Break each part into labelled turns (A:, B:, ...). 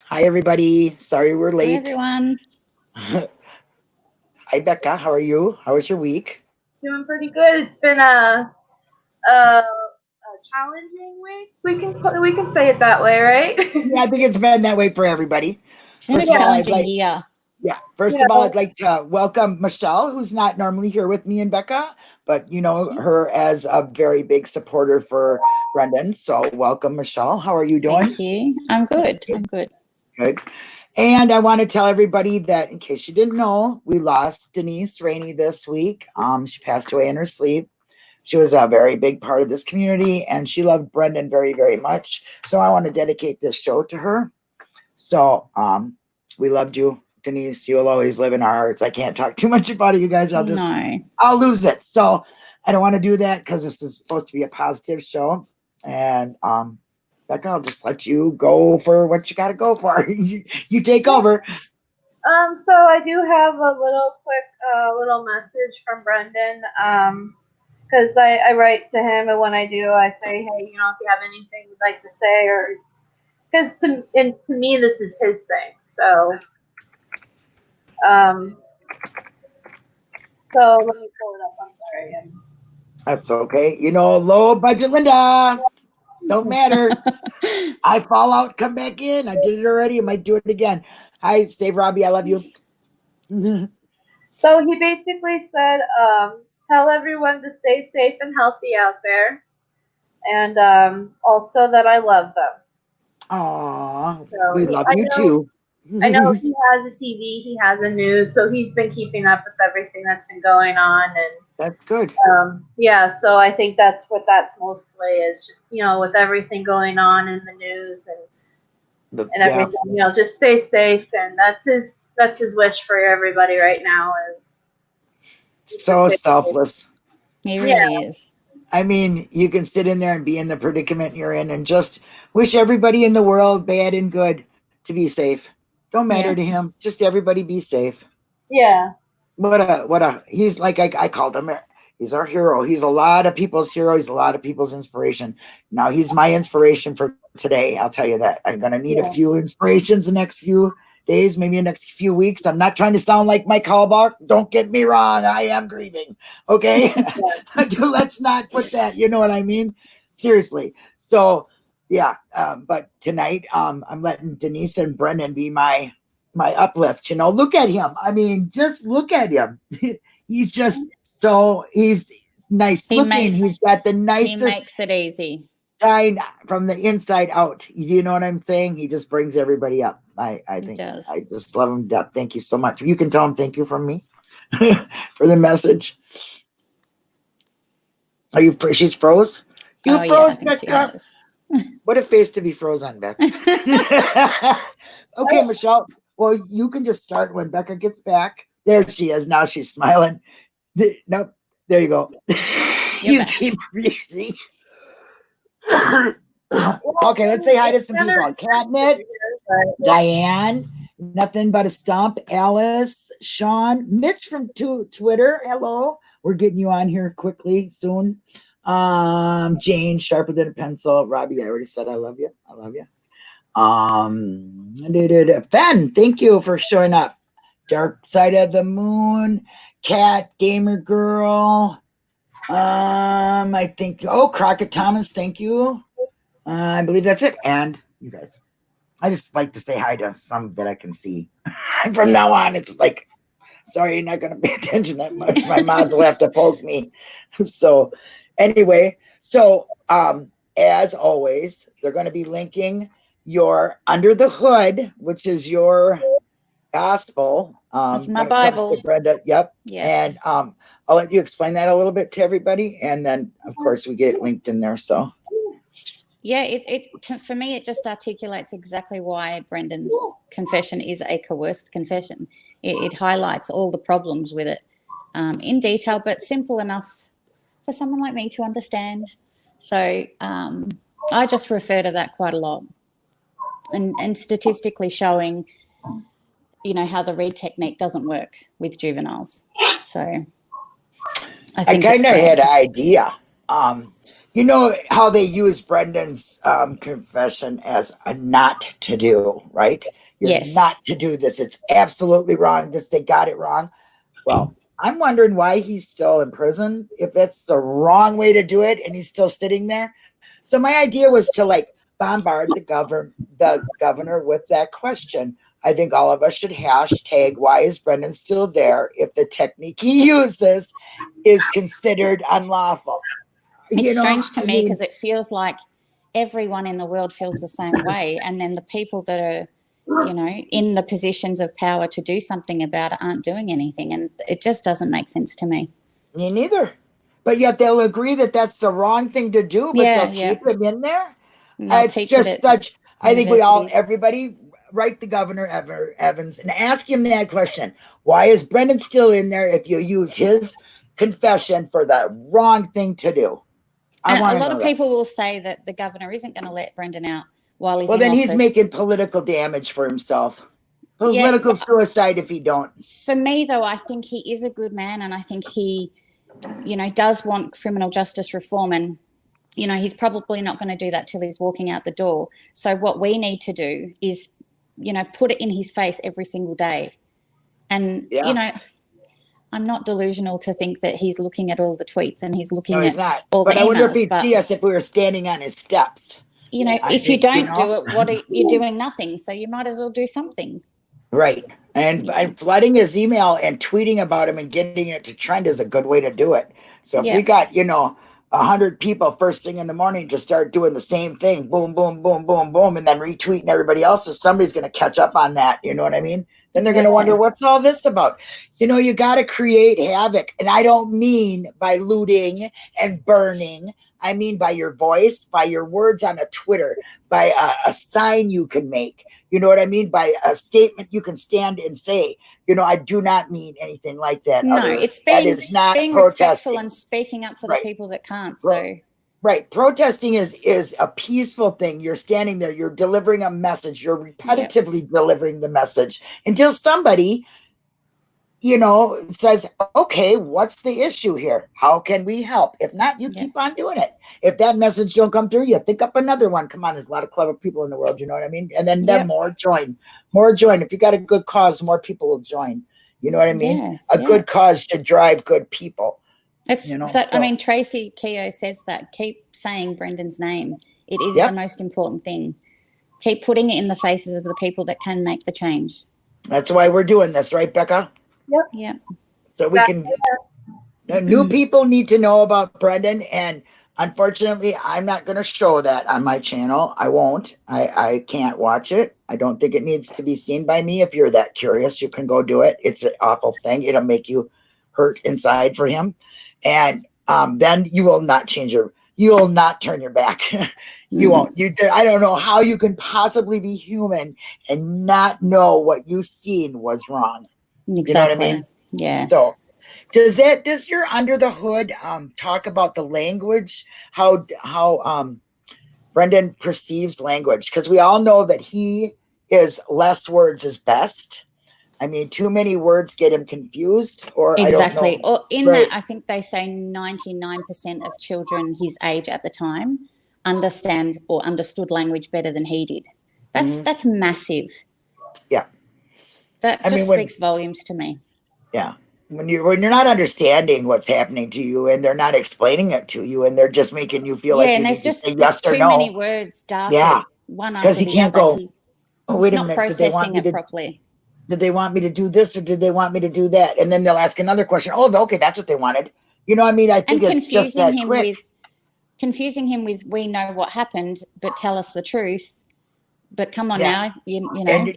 A: Hi, everybody. Sorry we're
B: Hi,
A: late.
B: everyone.
A: Hi, Becca. How are you? How was your week?
C: Doing pretty good. It's been a challenging week. We can say it that way, right?
A: Yeah, I think it's been that way for everybody.
B: It's been a challenging year.
A: First of all, I'd like to welcome Michelle, who's not normally here with me and Becca, but you know her as a very big supporter for Brendan. So welcome, Michelle. How are you doing?
B: Thank you. I'm good. I'm good.
A: Good. And I want to tell everybody that, in case you didn't know, we lost Denise Rainey this week. She passed away in her sleep. She was a very big part of this community, and she loved Brendan very, very much. So I want to dedicate this show to her. So we loved you, Denise. You'll always live in our hearts. I can't talk too much about it, you guys. I'll lose it. So I don't want to do that because this is supposed to be a positive show. And Becca, I'll just let you go for what you got to go for. You take over.
C: So I do have a little quick little message from Brendan. Because I write to him, and when I do, I say, hey, if you have anything you'd like to say, or because to me this is his thing. So let me pull it up. I'm sorry again.
A: That's okay. Low budget Linda. Don't matter. I fall out, come back in. I did it already. I might do it again. Hi, Steve Robbie. I love you.
C: So he basically said, tell everyone to stay safe and healthy out there. And also that I love them.
A: Aww. So we love you too.
C: I know he has a TV, he has a news, so he's been keeping up with everything that's been going on, and
A: that's good.
C: So I think that's what that's mostly is, just with everything going on in the news and everything, just stay safe, and that's his wish for everybody right now is
A: so selfless.
B: He really is.
A: I mean, you can sit in there and be in the predicament you're in and just wish everybody in the world, bad and good, to be safe. Don't matter to him. Just everybody be safe.
C: Yeah.
A: He's like, I called him, he's our hero. He's a lot of people's hero. He's a lot of people's inspiration. Now he's my inspiration for today. I'll tell you that. I'm going to need a few inspirations the next few days, maybe the next few weeks. I'm not trying to sound like Mike Hallbach. Don't get me wrong. I am grieving. Okay. Let's not put that, you know what I mean? Seriously. So but tonight, I'm letting Denise and Brendan be my uplift. Look at him. I mean, just look at him. He's just he's nice looking. He's got the nicest.
B: He makes it easy.
A: Shine from the inside out. You know what I'm saying? He just brings everybody up. I think I just love him to death. Thank you so much. You can tell him thank you from me for the message. Are you? She's froze. You froze, Becca. What a face to be frozen, Becca. Okay, Michelle. Well, you can just start when Becca gets back. There she is. Now she's smiling. Nope. There you go. You keep breathing. Okay, let's say hi to some people. Catnip, Diane, Nothing But a Stump, Alice, Sean, Mitch from Twitter. Hello. We're getting you on here quickly soon. Jane, Sharper Than a Pencil. Robbie, I already said I love you. I love you. Ben, thank you for showing up. Dark Side of the Moon, Cat, Gamer Girl. I think, Crockett Thomas, thank you. I believe that's it. And you guys, I just like to say hi to some that I can see. From now on, it's like, sorry, you're not going to pay attention that much. My moms will have to poke me. So anyway, as always, they're going to be linking your Under the Hood, which is your gospel.
B: It's my Bible.
A: Brenda, yep. Yeah. And I'll let you explain that a little bit to everybody. And then, of course, we get linked in there. So
B: yeah, for me, it just articulates exactly why Brendan's confession is a coerced confession. It highlights all the problems with it in detail, but simple enough for someone like me to understand. So I just refer to that quite a lot, and statistically showing, how the read technique doesn't work with juveniles. So I think
A: I kind of had an idea. You know how they use Brendan's confession as a not to do, right? You're
B: Yes.
A: not to do this. It's absolutely wrong. They got it wrong. Well, I'm wondering why he's still in prison, if that's the wrong way to do it and he's still sitting there. So my idea was to like bombard the governor with that question. I think all of us should hashtag why is Brendan still there if the technique he uses is considered unlawful.
B: It's strange to me because it feels like everyone in the world feels the same way. And then the people that are, in the positions of power to do something about it aren't doing anything. And it just doesn't make sense to me.
A: Me neither. But yet they'll agree that that's the wrong thing to do, but they'll keep him in there. It's just such, I think everybody write the Governor Evans and ask him that question. Why is Brendan still in there if you use his confession for the wrong thing to do?
B: A lot of people will say that the governor isn't going to let Brendan out while he's in office.
A: Well, then he's making political damage for himself. Political suicide if he don't.
B: For me, though, I think he is a good man, and I think he, does want criminal justice reform, and, he's probably not going to do that till he's walking out the door. So what we need to do is, put it in his face every single day. And, I'm not delusional to think that he's looking at all the tweets and he's looking at all the emails. But I wonder if he'd see
A: us if we were standing on his steps.
B: If you don't do it, you're doing nothing. So you might as well do something.
A: Right. And flooding his email and tweeting about him and getting it to trend is a good way to do it. So if we got, 100 people first thing in the morning to start doing the same thing, boom, boom, boom, boom, boom, and then retweeting everybody else's, somebody's going to catch up on that. You know what I mean? Then they're going to wonder, what's all this about? You got to create havoc. And I don't mean by looting and burning. I mean by your voice, by your words on a Twitter, by a sign you can make. You know what I mean? By a statement you can stand and say. I do not mean anything like that.
B: No, it's being respectful and speaking up for the people that can't. So.
A: Right. Protesting is a peaceful thing. You're standing there, you're delivering a message, you're repetitively delivering the message until somebody, says, okay, what's the issue here? How can we help? If not, you keep on doing it. If that message don't come through, you think up another one. Come on, there's a lot of clever people in the world, you know what I mean? And then more join. If you got a good cause, more people will join. You know what I mean? A good cause should drive good people.
B: It's Tracy Keogh says that. Keep saying Brendan's name. It is the most important thing. Keep putting it in the faces of the people that can make the change.
A: That's why we're doing this, right, Becca?
B: Yep.
A: So we can. New people need to know about Brendan, and unfortunately, I'm not going to show that on my channel. I won't. I can't watch it. I don't think it needs to be seen by me. If you're that curious, you can go do it. It's an awful thing. It'll make you hurt inside for him. And then you will not you will not turn your back. You won't. I don't know how you can possibly be human and not know what you've seen was wrong.
B: Exactly.
A: You know what I mean?
B: Yeah.
A: So does your under the hood talk about the language, how Brendan perceives language? Because we all know that he is less words is best. I mean, too many words get him confused, or
B: exactly. Or that, I think they say 99% of children his age at the time understand or understood language better than he did. That's massive.
A: Yeah,
B: that speaks volumes to me.
A: Yeah, when you're not understanding what's happening to you, and they're not explaining it to you, and they're just making you feel like
B: and there's just too many words, Dassey. Yeah,
A: one because he can't go. Oh, wait a minute!
B: Not processing it properly.
A: Did they want me to do this or did they want me to do that? And then they'll ask another question. Oh, okay, that's what they wanted. You know what I mean? I think it's just that quick.
B: Confusing him with, we know what happened, but tell us the truth. But come on now, you know.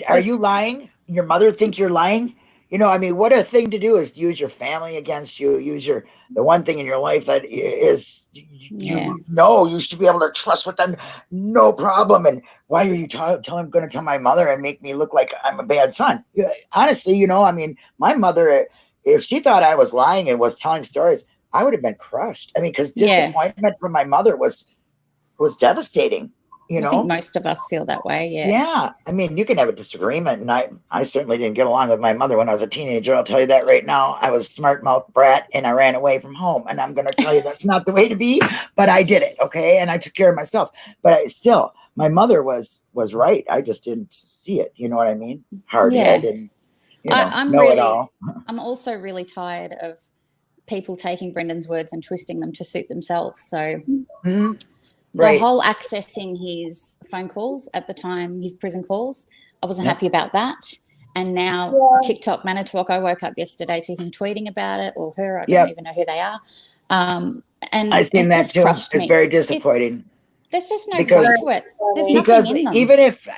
A: Are you lying? Your mother think you're lying? You know, I mean, what a thing to do is use your family against you. Use the one thing in your life that is, you should be able to trust with them. No problem. And why are you going to tell my mother and make me look like I'm a bad son? Honestly, I mean, my mother, if she thought I was lying and was telling stories, I would have been crushed. I mean, because disappointment from my mother was devastating. You know,
B: I think most of us feel that way. Yeah.
A: yeah. I mean, you can have a disagreement, and I certainly didn't get along with my mother when I was a teenager. I'll tell you that right now. I was a smart mouth brat, and I ran away from home. And I'm going to tell you that's not the way to be, but I did it, okay? And I took care of myself. But still, my mother was right. I just didn't see it. You know what I mean? Hard head and know it all.
B: I'm also really tired of people taking Brendan's words and twisting them to suit themselves. So.
A: Mm-hmm.
B: The whole accessing his phone calls at the time, his prison calls, I wasn't happy about that. And now TikTok Manitowoc, I woke up yesterday to him tweeting about it, or her, I don't even know who they are. And
A: I've seen that too. It's very disappointing.
B: There's just no point to it. There's nothing in them.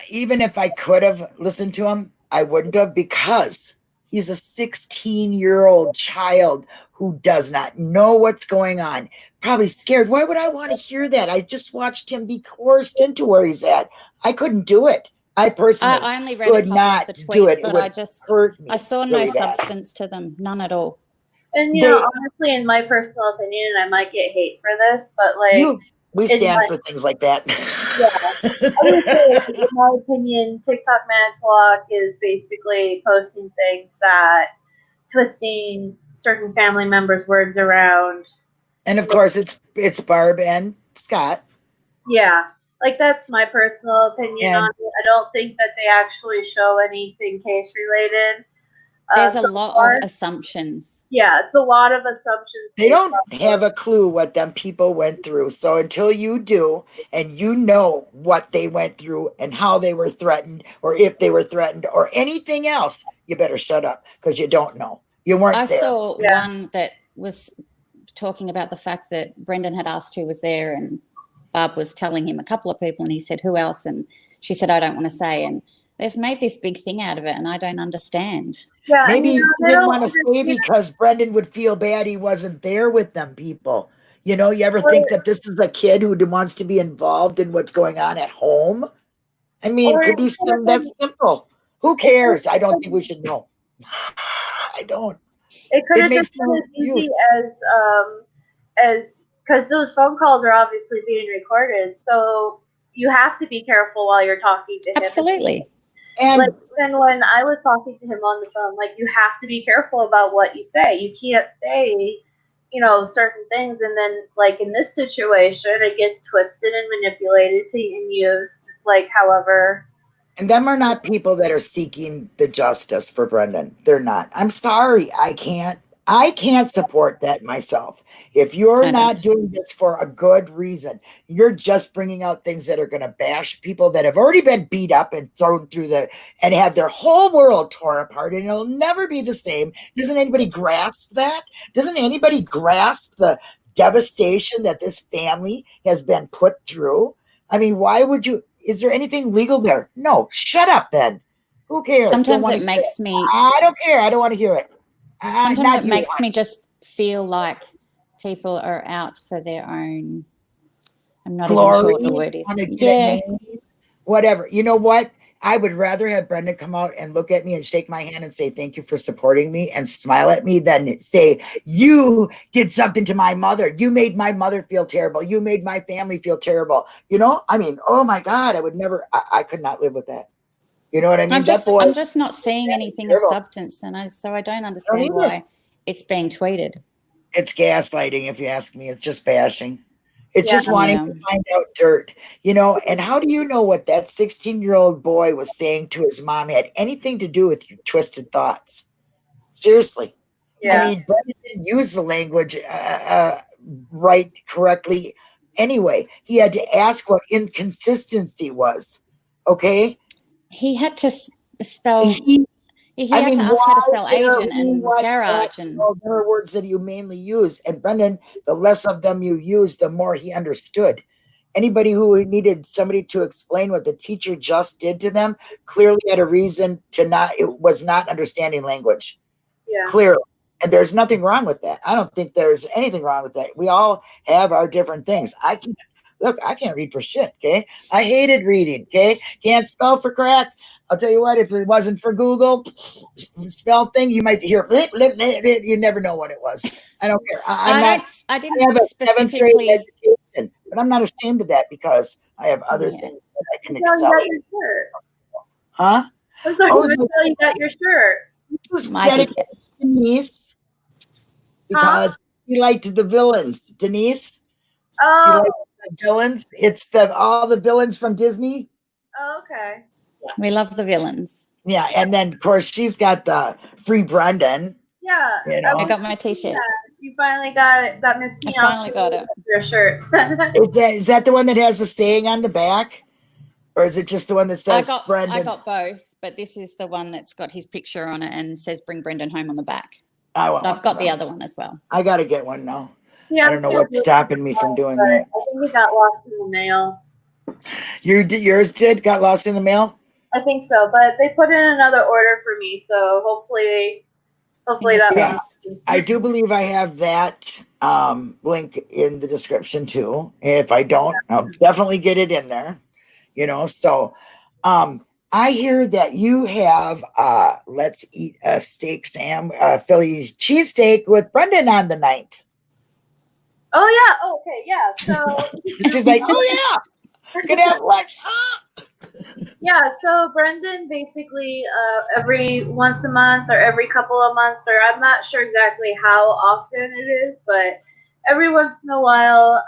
A: Even if I could have listened to him, I wouldn't have, because he's a 16-year-old child who does not know what's going on. Probably scared. Why would I want to hear that? I just watched him be coerced into where he's at. I couldn't do it. I personally
B: I only read could not the tweets, do it. But I saw no substance to them, none at all.
C: And honestly, in my personal opinion, and I might get hate for this, but
A: we stand for things like that.
C: Yeah, I would say, in my opinion, TikTok Manitowoc is basically posting things that twisting certain family members' words around.
A: And of course, it's Barb and Scott.
C: Yeah, that's my personal opinion on it. I don't think that they actually show anything case related.
B: There's a lot of assumptions.
C: Yeah, it's a lot of assumptions.
A: They don't have a clue what them people went through. So until you do, and you know what they went through and how they were threatened, or if they were threatened, or anything else, you better shut up, because you don't know. You weren't there.
B: I saw one that was talking about the fact that Brendan had asked who was there, and Barb was telling him a couple of people, and he said, who else? And she said, I don't want to say. And they've made this big thing out of it, and I don't understand.
C: Yeah,
A: maybe he didn't want to say because Brendan would feel bad he wasn't there with them people. You know, you ever think that this is a kid who wants to be involved in what's going on at home? I mean, it could be something that's simple. Who cares? I don't think we should know. I don't.
C: It could have just been as easy as because those phone calls are obviously being recorded, so you have to be careful while you're talking to him.
B: Absolutely.
C: And when I was talking to him on the phone, you have to be careful about what you say. You can't say, certain things, and then in this situation, it gets twisted and manipulated and used however.
A: And them are not people that are seeking the justice for Brendan. They're not. I'm sorry. I can't support that myself. If you're not doing this for a good reason, you're just bringing out things that are going to bash people that have already been beat up and thrown through and have their whole world torn apart, and it'll never be the same. Doesn't anybody grasp that? Doesn't anybody grasp the devastation that this family has been put through? I mean, why would you? Is there anything legal there? No. Shut up then. Who cares?
B: Sometimes it makes me.
A: I don't care. I don't want to hear it.
B: Sometimes it makes me just feel like people are out for their own. I'm not
A: glory,
B: even sure what the word is.
A: Whatever. You know what? I would rather have Brendan come out and look at me and shake my hand and say, thank you for supporting me, and smile at me than say, you did something to my mother. You made my mother feel terrible. You made my family feel terrible. I mean, oh my God, I would never, I could not live with that. You know what I mean?
B: I'm just not seeing anything of substance, and so I don't understand why it's being tweeted.
A: It's gaslighting, if you ask me. It's just bashing. It's just wanting to find out dirt, and how do you know what that 16-year-old boy was saying to his mom had anything to do with your twisted thoughts? Seriously. Yeah. I mean, Brendan didn't use the language right correctly anyway. He had to ask what inconsistency was, okay?
B: He had to spell... He had to ask how to spell Asian and garage. And
A: there are words that you mainly use. And Brendan, the less of them you use, the more he understood. Anybody who needed somebody to explain what the teacher just did to them clearly had a reason it was not understanding language. Yeah. Clearly. And there's nothing wrong with that. I don't think there's anything wrong with that. We all have our different things. I can't read for shit, okay? I hated reading, okay? Can't spell for crack. I'll tell you what, if it wasn't for Google spell thing, you might hear, you never know what it was. I don't care.
B: I didn't specifically,
A: education, but I'm not ashamed of that because I have other things. I can
C: You got
A: excel.
C: your shirt.
A: Huh?
C: I'm sorry,
A: Oh,
C: you got your shirt.
A: this was
B: My
A: dedicated to Denise because he liked the villains. Denise, she
C: Oh,
A: liked the villains. It's all the villains from Disney.
C: okay.
B: We love the villains.
A: Yeah, and then of course she's got the free Brendan.
C: Yeah.
A: You know,
B: I got my T-shirt.
C: Yeah, you finally got it. That Miss
B: I
C: Me
B: finally got it.
C: Your shirt.
A: is that the one that has the saying on the back, or is it just the one that says
B: I
A: Brendan?
B: got both, but this is the one that's got his picture on it and says "Bring Brendan home" on the back.
A: I want
B: But I've
A: one.
B: got the other one as well.
A: I gotta get one now.
C: Yeah,
A: I don't know what's stopping me from doing
C: but
A: that.
C: I think it got lost in the mail.
A: Yours got lost in the mail.
C: I think so, but they put in another order for me, so hopefully
B: Fingers
C: that
B: crossed.
A: I do believe I have that link in the description too. If I don't, I'll definitely get it in there. You know, so I hear that you have let's eat a steak, Sam, Philly's cheesesteak with Brendan on the 9th.
C: Oh yeah, okay, yeah. So
A: She's like, oh yeah, gonna have lunch.
C: yeah, so Brendan basically every once a month or every couple of months, or I'm not sure exactly how often it is, but every once in a while,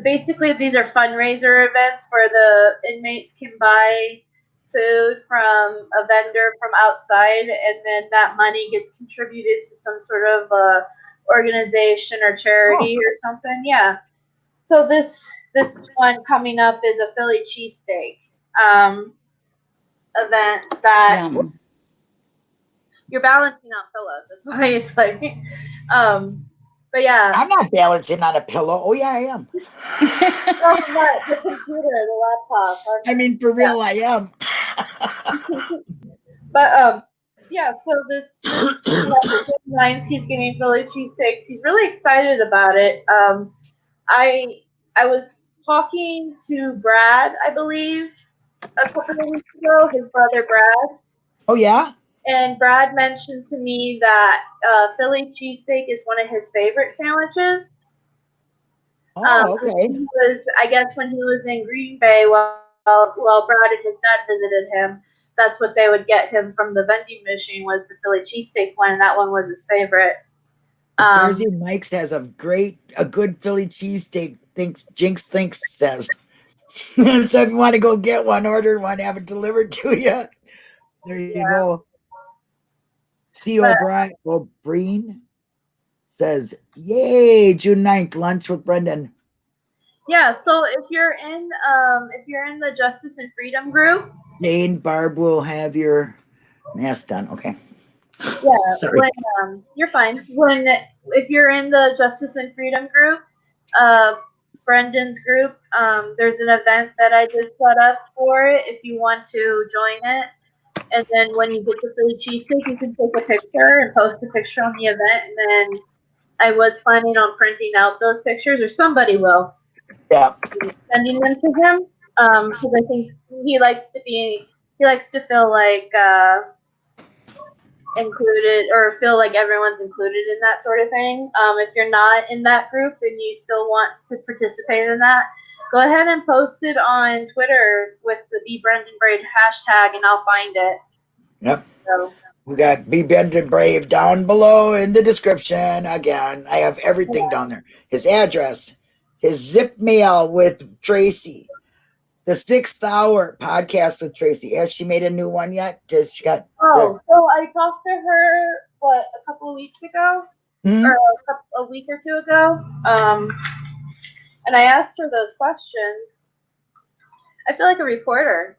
C: basically these are fundraiser events where the inmates can buy food from a vendor from outside, and then that money gets contributed to some sort of organization or charity or something. Yeah. So this one coming up is a Philly cheesesteak event that
B: Yum.
C: you're balancing on pillows. That's why it's like, but yeah.
A: I'm not balancing on a pillow. Oh yeah, I am.
C: Oh, what? The computer, the laptop.
A: I mean, for real, I am.
C: But yeah. So this 9th, he's getting Philly cheesesteaks. He's really excited about it. I was talking to Brad, I believe, a couple of weeks ago. His brother Brad.
A: Oh yeah.
C: And Brad mentioned to me that Philly cheesesteak is one of his favorite sandwiches.
A: Oh, okay.
C: He was, I guess, when he was in Green Bay, while Brad and his dad visited him, that's what they would get him from the vending machine was the Philly cheesesteak one, and that one was his favorite.
A: Jersey Mike's has a good Philly cheesesteak. Jinx thinks says. So if you want to go get one, order one, have it delivered to you. There you go. C. O'Brien says, yay, June 9th, lunch with Brendan.
C: Yeah, so if you're in the Justice and Freedom group,
A: Jane, Barb will have your mask done. Okay.
C: Yeah,
A: sorry.
C: You're fine. If you're in the Justice and Freedom group, Brendan's group, there's an event that I just set up for it. If you want to join it, and then when you get the Philly cheesesteak, you can take a picture and post a picture on the event. And then I was planning on printing out those pictures, or somebody will.
A: Yeah.
C: Sending them to him, because I think he likes to feel like included, or feel like everyone's included in that sort of thing. If you're not in that group and you still want to participate in that, go ahead and post it on Twitter with the Be Brendan Brave hashtag, and I'll find it.
A: Yep.
C: So
A: we got Be Brendan Brave down below in the description. Again, I have everything down there. His address, his zip mail with Tracy, the 6th hour podcast with Tracy. Has she made a new one yet? Does she got?
C: So I talked to her a couple of weeks ago, or a week or two ago, and I asked her those questions. I feel like a reporter.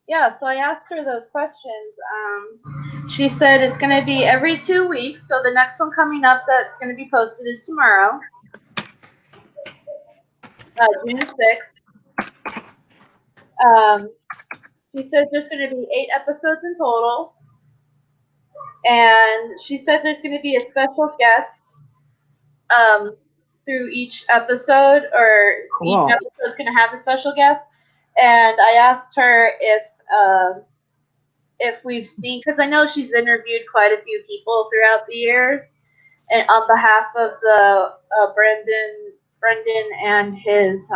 C: Yeah, so I asked her those questions. She said it's going to be every 2 weeks. So the next one coming up that's going to be posted is tomorrow, June 6th. She said there's going to be 8 episodes in total. And she said there's going to be a special guest through each episode, or each episode is going to have a special guest. And I asked her if we've seen, because I know she's interviewed quite a few people throughout the years, and on behalf of the Brendan and his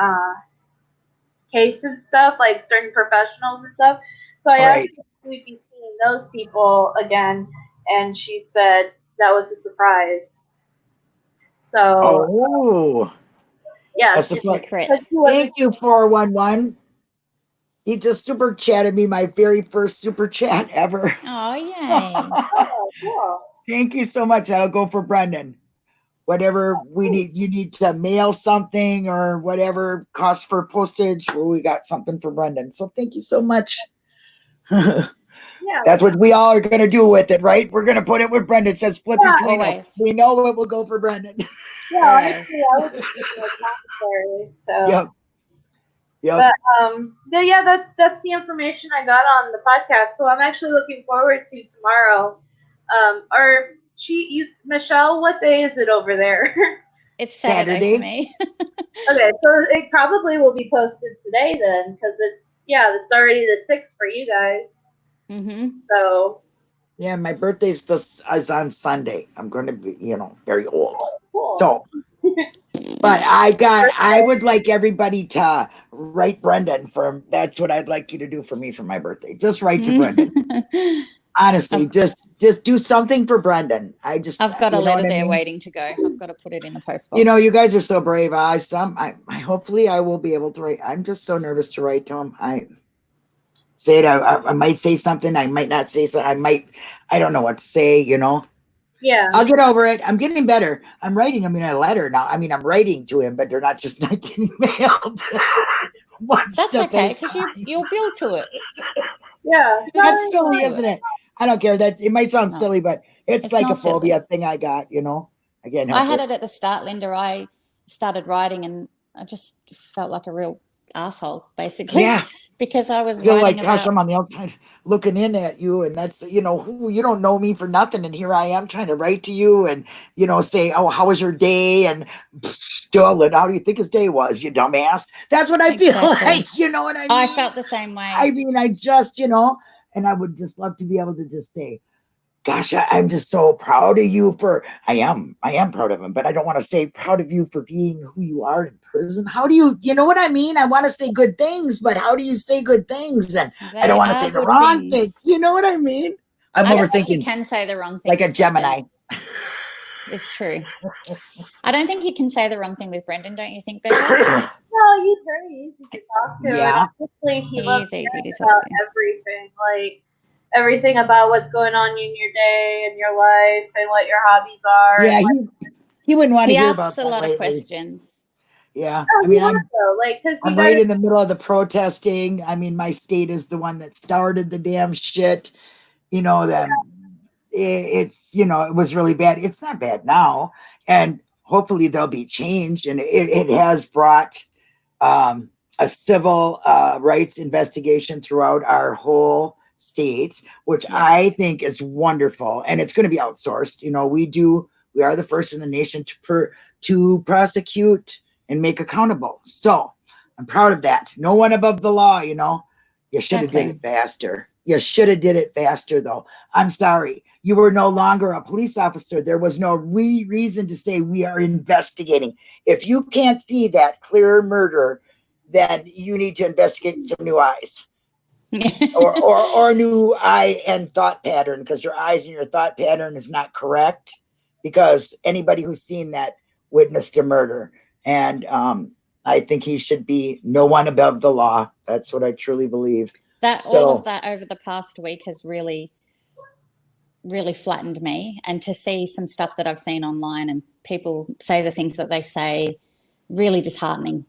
C: case and stuff, like certain professionals and stuff. So I asked if we'd be seeing those people again, and she said that was a surprise. So, yeah,
A: thank you, 411. He just super chatted me, my very first super chat ever.
B: Oh, yay.
C: Oh, cool.
A: Thank you so much. That'll go for Brendan. Whatever we need, you need to mail something or whatever cost for postage. Well, we got something for Brendan. So thank you so much.
C: Yeah,
A: that's what we all are going to do with it, right? We're going to put it where Brendan says split between us. We know it will go for Brendan.
C: Yeah, honestly, I was necessary. So
A: Yep.
C: But yeah, that's the information I got on the podcast. So I'm actually looking forward to tomorrow. Michelle, what day is it over there?
B: It's Saturday for me.
C: Okay, so it probably will be posted today then, because it's already the 6th for you guys.
B: Mm-hmm.
C: So
A: yeah, my birthday's is on Sunday. I'm going to be, very old.
C: Cool.
A: So, but I would like everybody to write Brendan that's what I'd like you to do for me for my birthday. Just write to Brendan. Honestly, just do something for Brendan. I've
B: got a letter there waiting to go. I've got to put it in the post box.
A: You guys are so brave. I hopefully I will be able to write. I'm just so nervous to write to him. I say it. I might say something. I might not say something. I don't know what to say,
C: Yeah.
A: I'll get over it. I'm getting better. I'm writing him in a letter now. I mean, I'm writing to him, but they're not getting mailed.
B: That's okay, because you'll build to it.
C: Yeah.
A: That's silly, isn't it? I don't care. That it might sound silly, but it's like a phobia thing I got, Again,
B: I had it at the start, Linda. I started writing and I just felt like a real asshole, basically.
A: Yeah.
B: Because I was
A: feel
B: writing
A: like, gosh, I'm on the outside looking in at you, and that's, you don't know me for nothing, and here I am trying to write to you and, say, oh, how was your day? And still, and how do you think his day was, you dumbass? That's what I feel like, you know what I mean?
B: I felt the same way.
A: I mean, I just, and I would just love to be able to just say, gosh, I'm just so proud of you I am proud of him, but I don't want to say proud of you for being who you are in prison. How do you know what I mean? I want to say good things, but how do you say good things? And I don't want to say the wrong thing. You know what I mean? I
B: don't think you can say the wrong thing.
A: Like a Gemini.
B: It's true. I don't think you can say the wrong thing with Brendan, don't you think, Becca?
C: No, he's very easy to talk to.
A: Yeah.
C: And he loves
B: easy to talk
C: about
B: to.
C: everything. Like everything about what's going on in your day and your life and what your hobbies are.
A: Yeah, he wouldn't want to hear about that.
B: He asks a lot of questions.
A: Yeah,
C: I mean,
A: I'm right in the middle of the protesting. I mean, my state is the one that started the damn shit. That it's it was really bad. It's not bad now, and hopefully there'll be change. And it has brought a civil rights investigation throughout our whole state, which I think is wonderful, and it's going to be outsourced. We are the first in the nation to prosecute and make accountable. So I'm proud of that. No one above the law. You should have did it faster. You should have did it faster, though. I'm sorry. You were no longer a police officer. There was no reason to say we are investigating. If you can't see that clear murder, then you need to investigate some new eyes. or a new eye and thought pattern, because your eyes and your thought pattern is not correct, because anybody who's seen that witnessed a murder. And I think he should be no one above the law. That's what I truly believe.
B: All of that over the past week has really, really flattened me. And to see some stuff that I've seen online and people say the things that they say, really disheartening.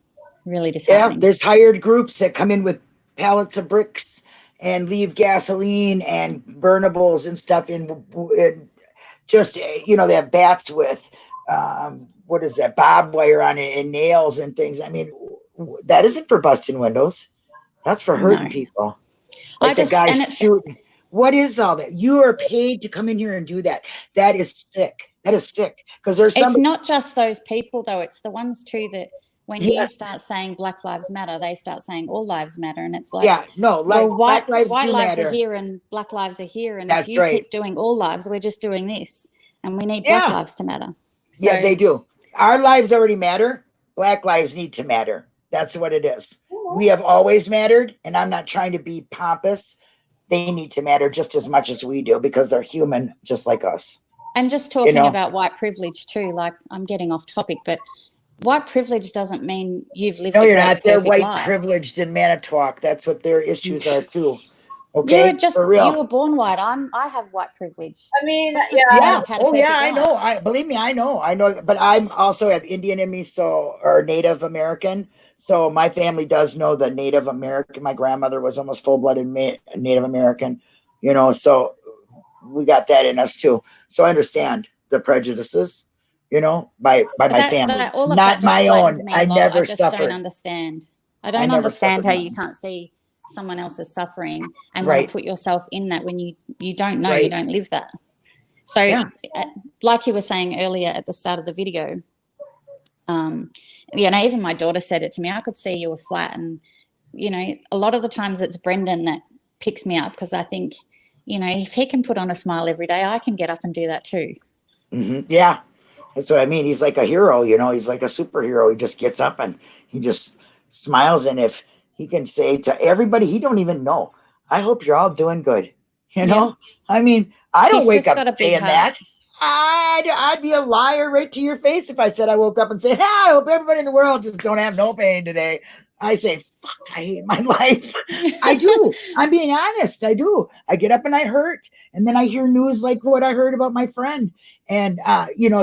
B: Really disheartening.
A: Yeah, there's hired groups that come in with pallets of bricks and leave gasoline and burnables and stuff in just, they have bats with, what is that, barbed wire on it and nails and things. I mean, that isn't for busting windows. That's for hurting people. Like the guys shooting. What is all that? You are paid to come in here and do that. That is sick. That is sick. Because
B: it's not just those people, though. It's the ones, too, that when you start saying Black Lives Matter, they start saying all lives matter. And it's like, white lives are here and Black lives are here. And if you keep doing all lives, we're just doing this. and we need Black lives to matter. So,
A: yeah, they do. Our lives already matter. Black lives need to matter. That's what it is. We have always mattered, and I'm not trying to be pompous. They need to matter just as much as we do because they're human just like us.
B: And just talking about white privilege too, like I'm getting off topic, but white privilege doesn't mean you've lived a great, perfect life.
A: They're white privileged in Manitowoc. That's what their issues are too. Okay,
B: you were born white. I have white privilege.
C: I mean,
A: I know. Believe me, I know. But I'm also have Indian in me, or Native American. So my family does know the Native American. My grandmother was almost full-blooded Native American. So we got that in us too. So I understand the prejudices. By my family, not my own. I never suffered.
B: Don't understand. I don't understand how you can't see someone else's suffering and want to put yourself in that when you don't know, you don't live that. So like you were saying earlier at the start of the video, even my daughter said it to me. I could see you were flat, and a lot of the times it's Brendan that picks me up because I think, if he can put on a smile every day, I can get up and do that too.
A: Mm-hmm. Yeah, that's what I mean. He's like a hero, he's like a superhero. He just gets up and he just smiles, and if he can say to everybody he don't even know, I hope you're all doing good. I mean, I don't wake up saying that. I'd be a liar right to your face if I said I woke up and said, I hope everybody in the world just don't have no pain today. I say, fuck, I hate my life. I do. I'm being honest. I do. I get up and I hurt. And then I hear news like what I heard about my friend. And,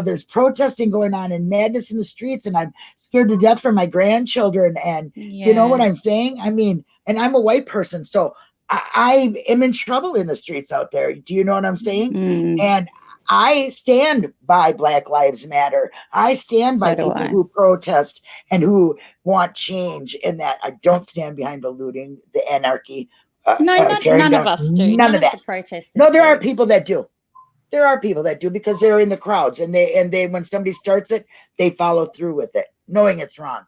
A: there's protesting going on and madness in the streets. And I'm scared to death for my grandchildren. And you know what I'm saying? I mean, and I'm a white person. So I am in trouble in the streets out there. Do you know what I'm saying? And I stand by Black Lives Matter. I stand by people who protest and who want change, and that I don't stand behind the looting, the anarchy.
B: None of us do.
A: None of that.
B: The protesters
A: no, there are people that do. There are people that do because they're in the crowds, and they when somebody starts it, they follow through with it, knowing it's wrong.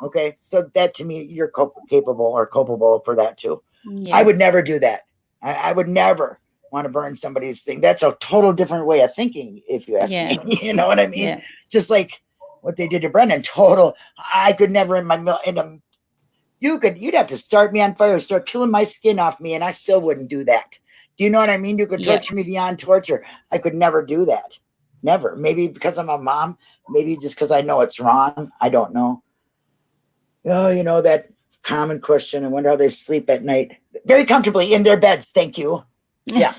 A: Okay, so that to me, you're culpable for that too. Yeah. I would never do that. I would never want to burn somebody's thing. That's a total different way of thinking, if you ask me. You know what I mean? Yeah. Just like what they did to Brendan. I could never you'd have to start me on fire, start peeling my skin off me, and I still wouldn't do that. Do you know what I mean? You could torture me beyond torture. I could never do that. Never. Maybe because I'm a mom, maybe just because I know it's wrong. I don't know. That common question. I wonder how they sleep at night. Very comfortably in their beds. Thank you. Yeah.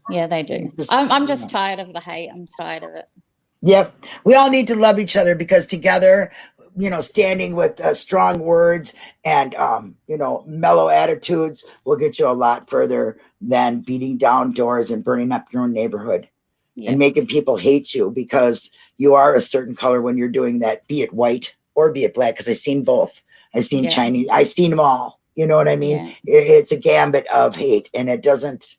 B: Yeah, they do. I'm just tired of the hate. I'm tired of it.
A: Yep. We all need to love each other because together, standing with strong words and, mellow attitudes will get you a lot further than beating down doors and burning up your own neighborhood and making people hate you because you are a certain color when you're doing that, be it white or be it black. Because I've seen both. I've seen Chinese. I've seen them all. You know what I mean? Yeah. It's a gambit of hate, and there doesn't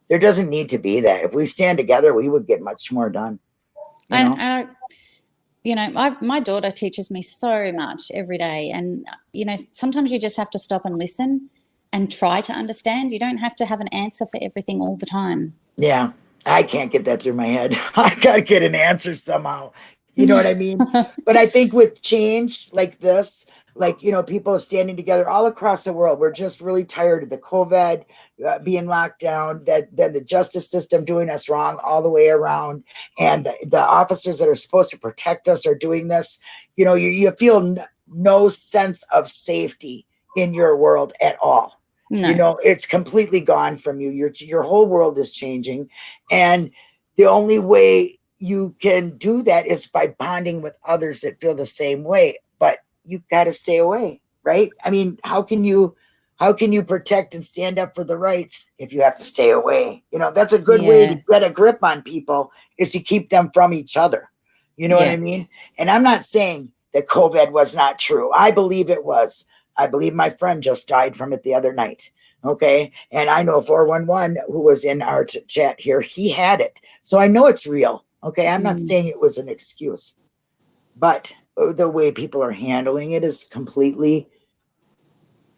A: need to be that. If we stand together, we would get much more done.
B: My daughter teaches me so much every day. And, sometimes you just have to stop and listen and try to understand. You don't have to have an answer for everything all the time. Yeah.
A: I can't get that through my head. I got to get an answer somehow. You know what I mean? But I think with change like this, people standing together all across the world, we're just really tired of the COVID being locked down, then the justice system doing us wrong all the way around. And the officers that are supposed to protect us are doing this. You feel no sense of safety in your world at all. No. It's completely gone from you. Your whole world is changing. And the only way you can do that is by bonding with others that feel the same way. But you got to stay away, right? I mean, how can you protect and stand up for the rights if you have to stay away? That's a good way to get a grip on people is to keep them from each other. You know what I mean? And I'm not saying that COVID was not true. I believe it was. I believe my friend just died from it the other night. Okay. And I know 411 who was in our chat here, he had it. So I know it's real. Okay. I'm not saying it was an excuse, but the way people are handling it is completely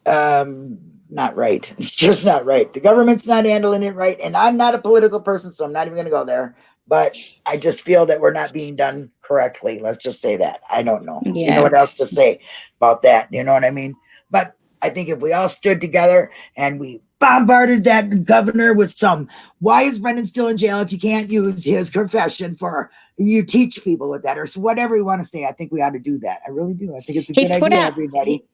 A: not right. It's just not right. The government's not handling it right. And I'm not a political person, so I'm not even going to go there. but I just feel that we're not being done correctly. Let's just say that. I don't know.
B: Yeah.
A: You know what else to say about that? You know what I mean? But I think if we all stood together and we bombarded that governor with some, why is Brendan still in jail if you can't use his confession for, you teach people with that, or whatever you want to say, I think we ought to do that. I really do. I think it's a good idea, everybody.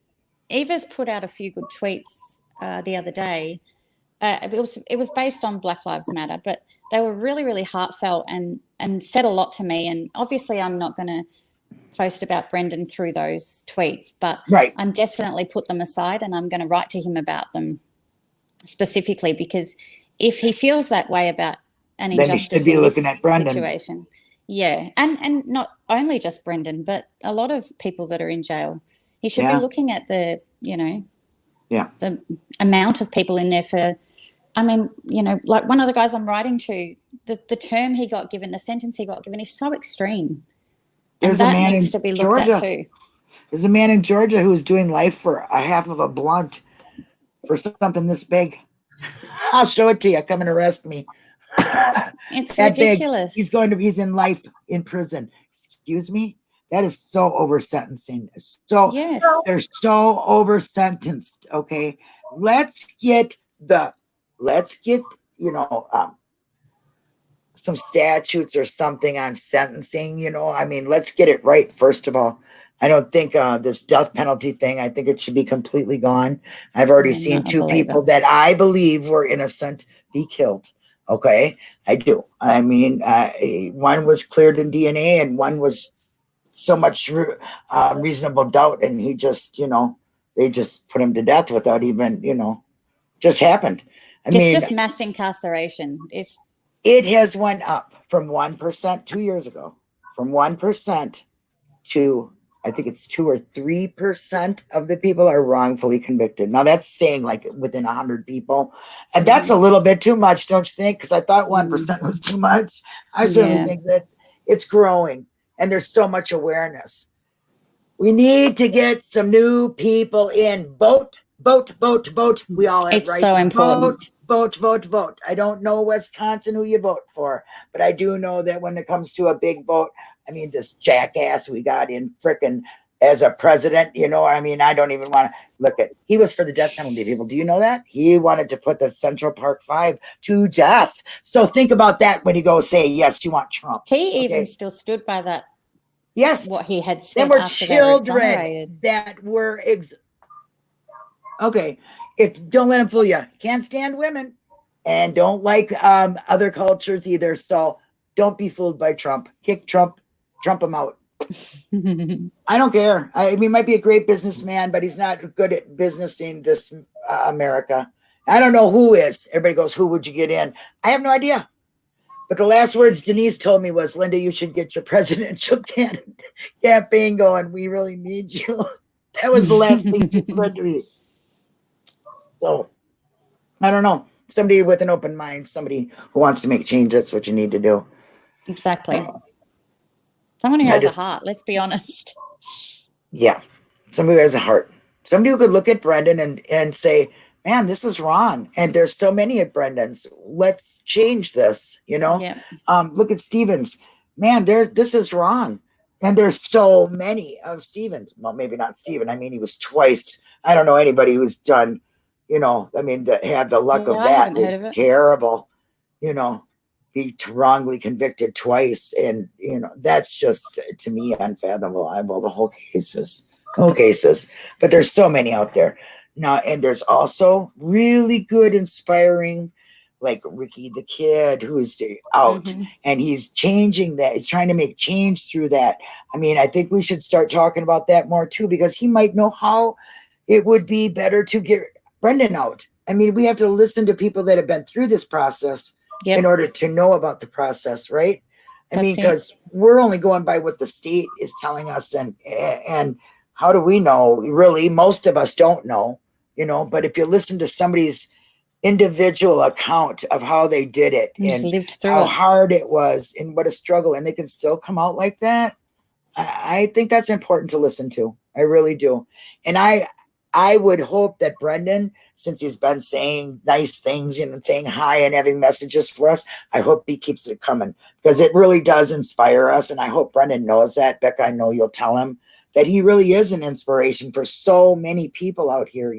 B: Evers put out a few good tweets the other day. It was based on Black Lives Matter, but they were really, really heartfelt and said a lot to me. And obviously I'm not going to post about Brendan through those tweets, but I'm definitely put them aside and I'm going to write to him about them specifically, because if he feels that way about an injustice in this situation, and not only just Brendan, but a lot of people that are in jail, he should be looking at the, the amount of people in there for, I mean, like one of the guys I'm writing to, the term he got given, the sentence he got given is so extreme. And that needs to be looked at too.
A: There's a man in Georgia who is doing life for a half of a blunt for something this big. I'll show it to you. Come and arrest me.
B: It's ridiculous.
A: He's in life in prison. Excuse me? That is so over sentencing. So they're so over sentenced. Okay. Let's get some statutes or something on sentencing, I mean, let's get it right. First of all, I don't think this death penalty thing, I think it should be completely gone. I've already seen two people that I believe were innocent be killed. Okay. I do. I mean, one was cleared in DNA and one was so much reasonable doubt. And he just, they just put him to death without even, just happened.
B: It's just mass incarceration.
A: It has went up from 1% 2 years ago, from 1% to, I think it's 2 or 3% of the people are wrongfully convicted. Now that's saying like within 100 people. And that's a little bit too much, don't you think? Because I thought 1% was too much. I certainly think that it's growing and there's so much awareness. We need to get some new people in. Vote. We all have
B: it's
A: right
B: so
A: to
B: important.
A: Vote. I don't know Wisconsin who you vote for, but I do know that when it comes to a big vote, I mean, this jackass we got in frickin' as a president, I mean, I don't even want to look at, he was for the death penalty, people. Do you know that? He wanted to put the Central Park 5 to death. So think about that when you go say, yes, you want Trump.
B: He even still stood by that.
A: Yes.
B: What he had said
A: there were
B: after they were exonerated.
A: that were okay. Don't let him fool you. Can't stand women and don't like other cultures either. So don't be fooled by Trump. Kick Trump him out. I don't care. I mean, he might be a great businessman, but he's not good at businessing this America. I don't know who is. Everybody goes, who would you get in? I have no idea. But the last words Denise told me was, Linda, you should get your presidential campaign going. We really need you. That was the last thing she said to me. So, I don't know. Somebody with an open mind, somebody who wants to make change, that's what you need to do.
B: Exactly. Someone who has a heart, let's be honest.
A: Yeah. Somebody who has a heart. Somebody who could look at Brendan and say, man, this is wrong. And there's so many at Brendan's. Let's change this,
B: Yeah.
A: Look at Stevens. Man, this is wrong. And there's so many of Stevens. Well, maybe not Steven. I mean, he was twice. I don't know anybody who's done, I mean, to have the luck of that is terrible, be wrongly convicted twice. And, that's just, to me, unfathomable. The whole cases. But there's so many out there. Now, and there's also really good, inspiring, like Ricky the Kid, who's out and he's changing that. He's trying to make change through that. I mean, I think we should start talking about that more too, because he might know how it would be better to get Brendan out. I mean, we have to listen to people that have been through this process in order to know about the process, right? I mean, because we're only going by what the state is telling us, and how do we know? Really, most of us don't know, but if you listen to somebody's individual account of how they did it and
B: lived through
A: how hard it was and what a struggle, and they can still come out like that, I think that's important to listen to. I really do. And I I would hope that Brendan, since he's been saying nice things, saying hi and having messages for us, I hope he keeps it coming, because it really does inspire us. And I hope Brendan knows that. Becca, I know you'll tell him that he really is an inspiration for so many people out here.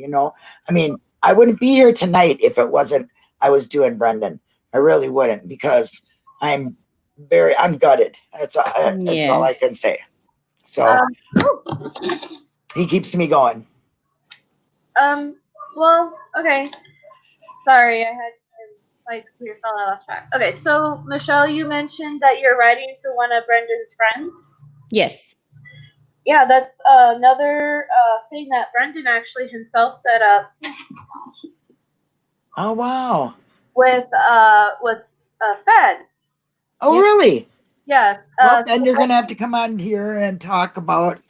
A: I mean, I wouldn't be here tonight if it wasn't I was doing Brendan. I really wouldn't, because I'm gutted. That's all I can say. So he keeps me going.
C: Well, okay. Sorry, my computer fell out of track. Okay, so Michelle, you mentioned that you're writing to one of Brendan's friends.
B: Yes.
C: Yeah, that's another thing that Brendan actually himself set up.
A: Oh wow.
C: With Fed.
A: Oh really?
C: Yeah.
A: Well, then you're gonna have to come on here and talk about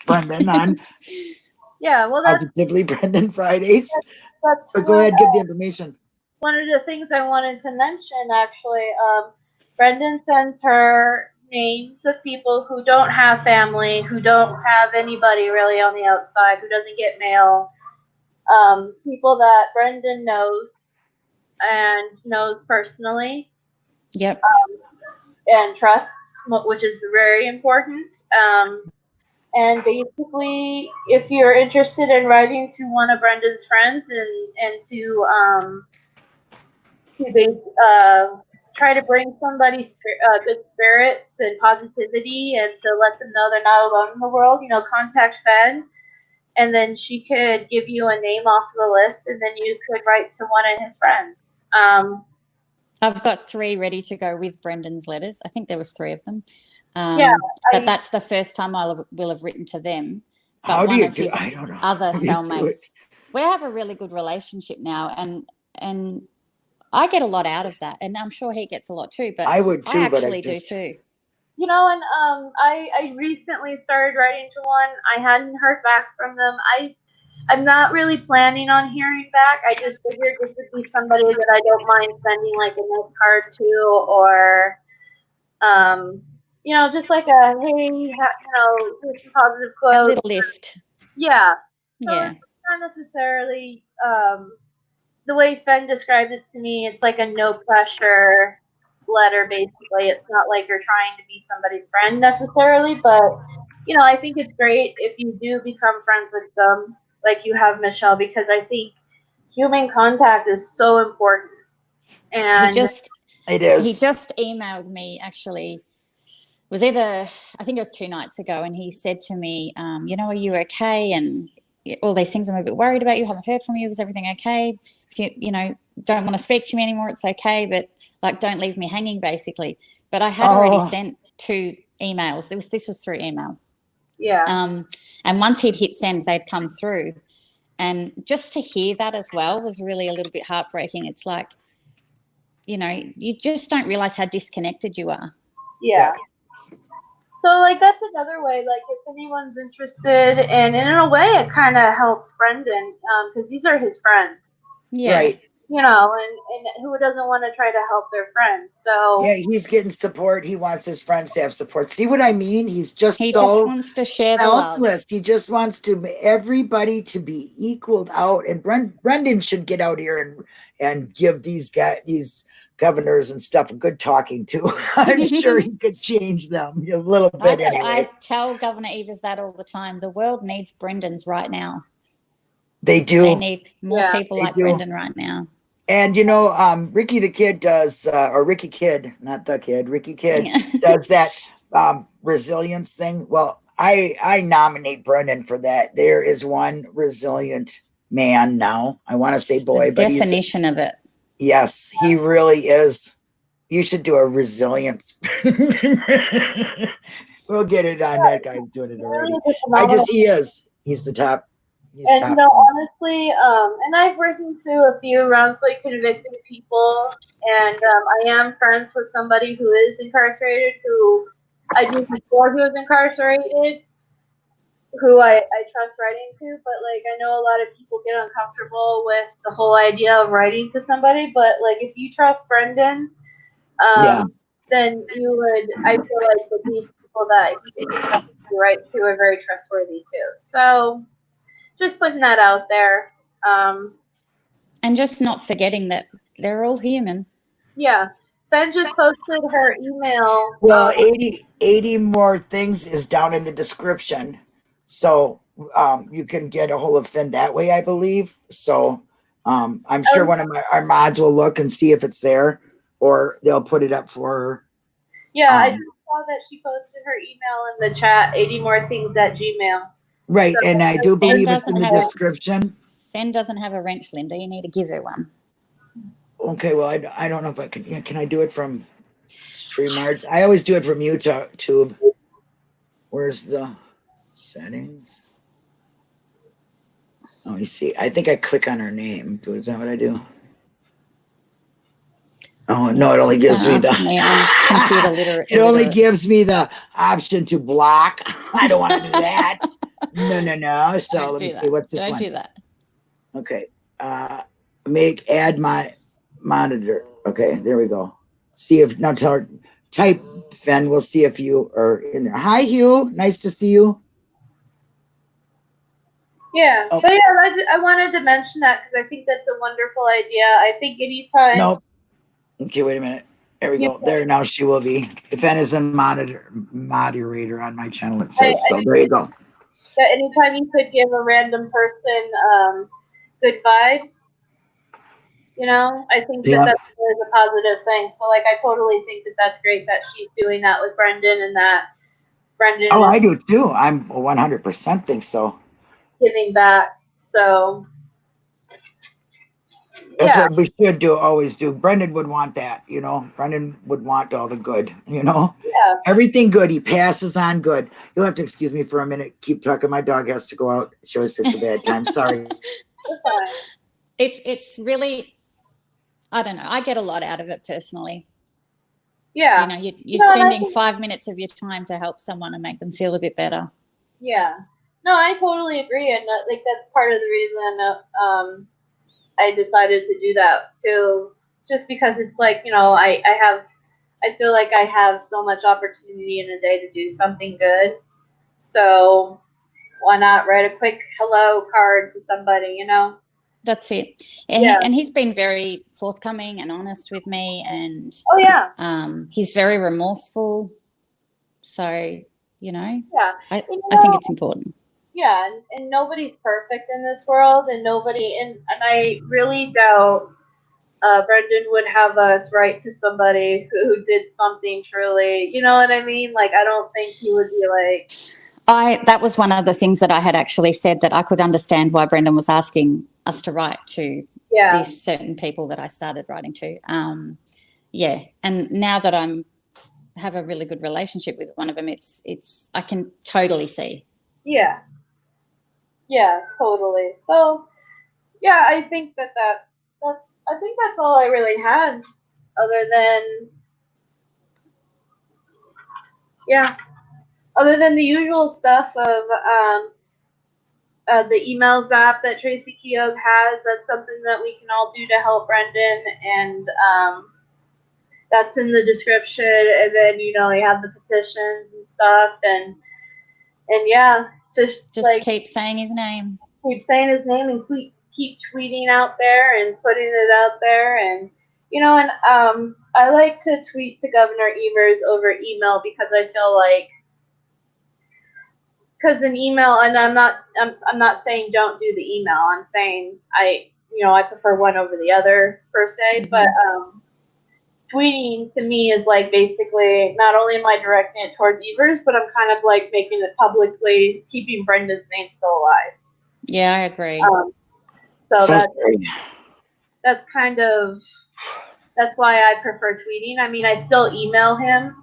A: Brendan on
C: yeah, well, that's
A: Positively Brendan Fridays.
C: That's
A: but go ahead, give the information.
C: One of the things I wanted to mention, actually, Brendan sends her names of people who don't have family, who don't have anybody really on the outside, who doesn't get mail, people that Brendan knows and knows personally.
B: Yep.
C: And trusts, which is very important. And basically, if you're interested in writing to one of Brendan's friends and to try to bring somebody good spirits and positivity, and to let them know they're not alone in the world, contact Fen, and then she could give you a name off the list, and then you could write to one of his friends.
B: I've got 3 ready to go with Brendan's letters. I think there was 3 of them. But that's the first time I will have written to them. But
A: How do
B: one
A: you
B: of
A: do?
B: his
A: I don't know.
B: other cellmates, we have a really good relationship now, and I get a lot out of that, and I'm sure he gets a lot too. But
A: I would too.
B: I actually
A: do
B: too.
C: And I recently started writing to one. I hadn't heard back from them. I'm not really planning on hearing back. I just figured this would be somebody that I don't mind sending like a nice card to, or just like a hey, here's some positive quote.
B: A little lift.
C: Yeah. So
B: Yeah.
C: it's not necessarily the way Fen described it to me. It's like a no pressure letter, basically. It's not like you're trying to be somebody's friend necessarily, but I think it's great if you do become friends with them, like you have Michelle, because I think human contact is so important. And
A: it is.
B: He just emailed me, actually. It was I think it was 2 nights ago, and he said to me, are you okay? And all these things, I'm a bit worried about you. Haven't heard from you. Is everything okay? If you don't want to speak to me anymore, it's okay, but like, don't leave me hanging, basically. But I had already sent 2 emails. This was through email.
C: Yeah.
B: And once he'd hit send, they'd come through. And just to hear that as well was really a little bit heartbreaking. It's like, you just don't realize how disconnected you are.
C: Yeah. So, like, that's another way, like, if anyone's interested, and in a way, it kind of helps Brendan, because these are his friends.
B: Yeah.
A: Right.
C: And who doesn't want to try to help their friends? So
A: yeah, he's getting support. He wants his friends to have support. See what I mean? He just
B: wants to share the love.
A: He just wants everybody to be equaled out. And Brendan should get out here and give these governors and stuff a good talking to. I'm sure he could change them a little bit. Anyway.
B: I tell Governor Evers that all the time. The world needs Brendans right now.
A: They do.
B: They need more people like Brendan right now. And
A: Ricky the Kid does, or Ricky Kid, not the kid, Ricky Kid does that resilience thing. Well, I nominate Brendan for that. There is one resilient man now. I want to say boy, but
B: definition of it.
A: Yes, he really is. You should do a resilience. We'll get it on that guy doing it already. He is. He's the top.
C: And honestly, and I've written to a few wrongfully convicted people, and I am friends with somebody who is incarcerated, who I knew before he was incarcerated, who I trust writing to. But like, I know a lot of people get uncomfortable with the whole idea of writing to somebody. But like, if you trust Brendan, then you would. I feel like that these people that he writes to are very trustworthy too. So. just putting that out there.
B: And just not forgetting that they're all human.
C: Yeah. Ben just posted her email.
A: Well, 80 more things is down in the description. So you can get a hold of Finn that way, I believe. So I'm sure one of our mods will look and see if it's there, or they'll put it up for her.
C: Yeah, I just saw that she posted her email in the chat, 80 more things at Gmail.
A: Right,
C: So
A: and I do believe it's in
B: doesn't
A: the
B: have a-
A: description.
B: Ben doesn't have a wrench, Linda. You need to give her one.
A: Okay, well, I don't know if I can. Yeah, can I do it from StreamYards? I always do it from YouTube. Where's the settings? Oh, you see. I think I click on her name. Is that what I do? Oh no! It only gives me
B: Ask me, I'm computer literate.
A: It only gives me the option to block. I don't want to do that. No. So
B: Don't
A: let me
B: do
A: see.
B: that.
A: What's this
B: Don't
A: one?
B: do that.
A: Okay. Add my monitor. Okay, there we go. See if now tell her type Fen. We'll see if you are in there. Hi Hugh, nice to see you.
C: Yeah,
A: Oh.
C: but yeah, I wanted to mention that because I think that's a wonderful idea. I think anytime.
A: Nope. Okay, wait a minute. There we go. There now she will be. Fen is a moderator on my channel. It says so. There you go.
C: That anytime you could give a random person good vibes, you know, I think that that's always a positive thing. So, like, I totally think that that's great that she's doing that with Brendan and that Brendan.
A: Oh, I do too. I'm 100% think so.
C: Giving back. So,
A: that's
C: yeah.
A: what we should do. Always do. Brendan would want that. You know, Brendan would want all the good. You know, everything good. He passes on good. You'll have to excuse me for a minute. Keep talking. My dog has to go out. She always picks a bad time. Sorry.
B: It's really, I don't know. I get a lot out of it personally.
C: Yeah.
B: You know, you're spending 5 minutes of your time to help someone and make them feel a bit better.
C: Yeah. No, I totally agree, and like that's part of the reason I decided to do that too. Just because it's like, you know, I feel like I have so much opportunity in a day to do something good. So why not write a quick hello card to somebody, you know?
B: That's it. And he's been very forthcoming and honest with me, and he's very remorseful. So, you know, I think it's important.
C: Yeah, and nobody's perfect in this world, and I really doubt Brendan would have us write to somebody who did something truly, you know what I mean? Like, I don't think he would be like.
B: That was one of the things that I had actually said, that I could understand why Brendan was asking us to write to these certain people that I started writing to. And now that have a really good relationship with one of them, it's I can totally see.
C: Yeah, totally. So, yeah, I think that's all I really had, other than the usual stuff of the emails app that Tracy Keogh has. That's something that we can all do to help Brendan, and that's in the description. And then, you know, we have the petitions and stuff, and just like,
B: keep saying his name.
C: Keep saying his name and keep tweeting out there and putting it out there, and you know, and I like to tweet to Governor Evers over email because I feel like, because an email, and I'm not saying don't do the email. I'm saying I prefer one over the other per se, but tweeting to me is like basically not only am I directing it towards Evers, but I'm kind of like making it publicly, keeping Brendan's name still alive.
B: Yeah, I agree.
C: So that's why I prefer tweeting. I mean, I still email him,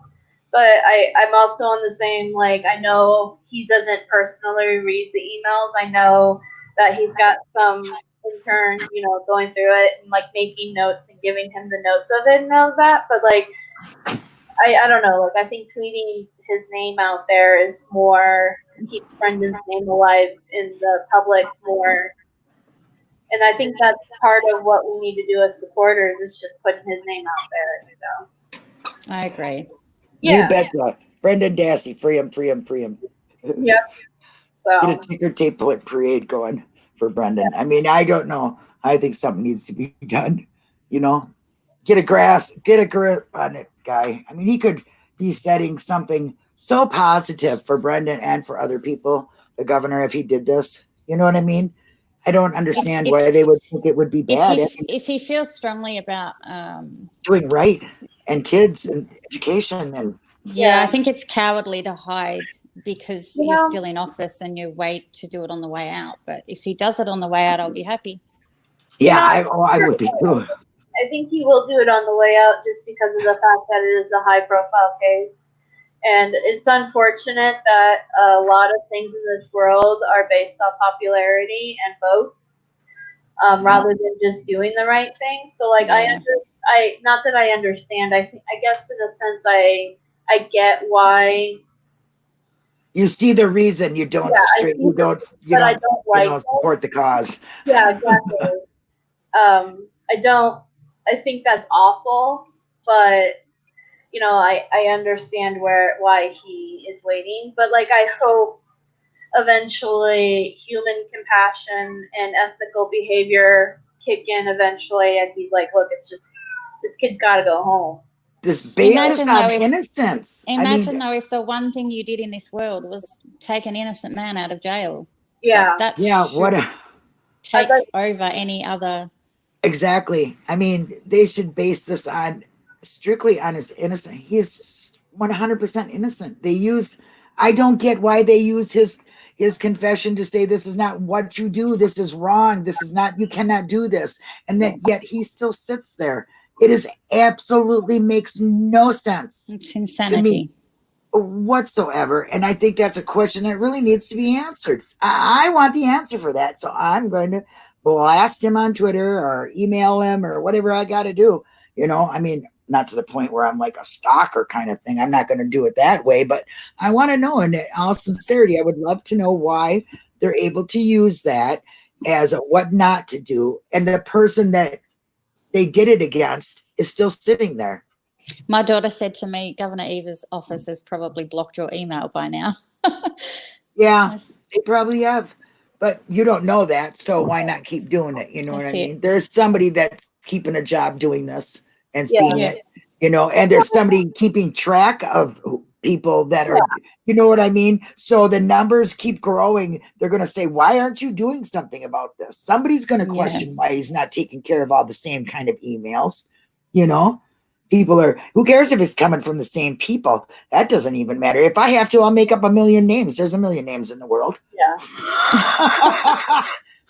C: but I'm also on the same, like, I know he doesn't personally read the emails. I know that he's got some intern, you know, going through it and like making notes and giving him the notes of it and all of that. But like, I don't know, like, I think tweeting his name out there is more, keeps Brendan's name alive in the public more. And I think that's part of what we need to do as supporters, is just putting his name out there. So
B: I agree.
A: Yeah. You betcha. Brendan Dassey, free him.
C: Yeah.
A: Get a ticker tape parade going for Brendan. I mean, I don't know. I think something needs to be done. You know, get a grip on it, guy. I mean, he could be setting something so positive for Brendan and for other people, the governor, if he did this. You know what I mean? I don't understand why they would think it would be bad.
B: If he feels strongly about
A: doing right and kids and education and
B: yeah, I think it's cowardly to hide because you're still in office and you wait to do it on the way out. But if he does it on the way out, I'll be happy.
A: Yeah, I would be too.
C: I think he will do it on the way out just because of the fact that it is a high-profile case. And it's unfortunate that a lot of things in this world are based on popularity and votes, rather than just doing the right thing. So, like, not that I understand. I guess in a sense, I get why.
A: You see the reason you don't support the cause.
C: Yeah, exactly. I think that's awful, but you know, I understand why he is waiting. But like, I hope eventually human compassion and ethical behavior kick in eventually, and he's like, look, it's just this kid's got to go home.
A: This basis on innocence.
B: Imagine though, if the one thing you did in this world was take an innocent man out of jail.
C: Yeah.
B: Like, take over any other.
A: Exactly. I mean, they should base this on strictly on his innocence. He is 100% innocent. I don't get why they use his confession to say this is not what you do. This is wrong. This is not, you cannot do this. And that yet he still sits there. It is absolutely makes no sense.
B: It's insanity
A: whatsoever. And I think that's a question that really needs to be answered. I want the answer for that. So I'm going to blast him on Twitter or email him or whatever I got to do. You know, I mean, not to the point where I'm like a stalker kind of thing. I'm not going to do it that way, but I want to know, in all sincerity, I would love to know why they're able to use that as a what not to do. And the person that they did it against is still sitting there.
B: My daughter said to me, Governor Evers' office has probably blocked your email by now.
A: Yeah, they probably have. But you don't know that, so why not keep doing it? You know what I mean? There's somebody that's keeping a job doing this and seeing it, you know, and there's somebody keeping track of people that are, you know what I mean? So the numbers keep growing. They're going to say, why aren't you doing something about this? Somebody's going to question why he's not taking care of all the same kind of emails, you know? People are, who cares if it's coming from the same people? That doesn't even matter. If I have to, I'll make up a million names. There's a million names in the world.
C: Yeah.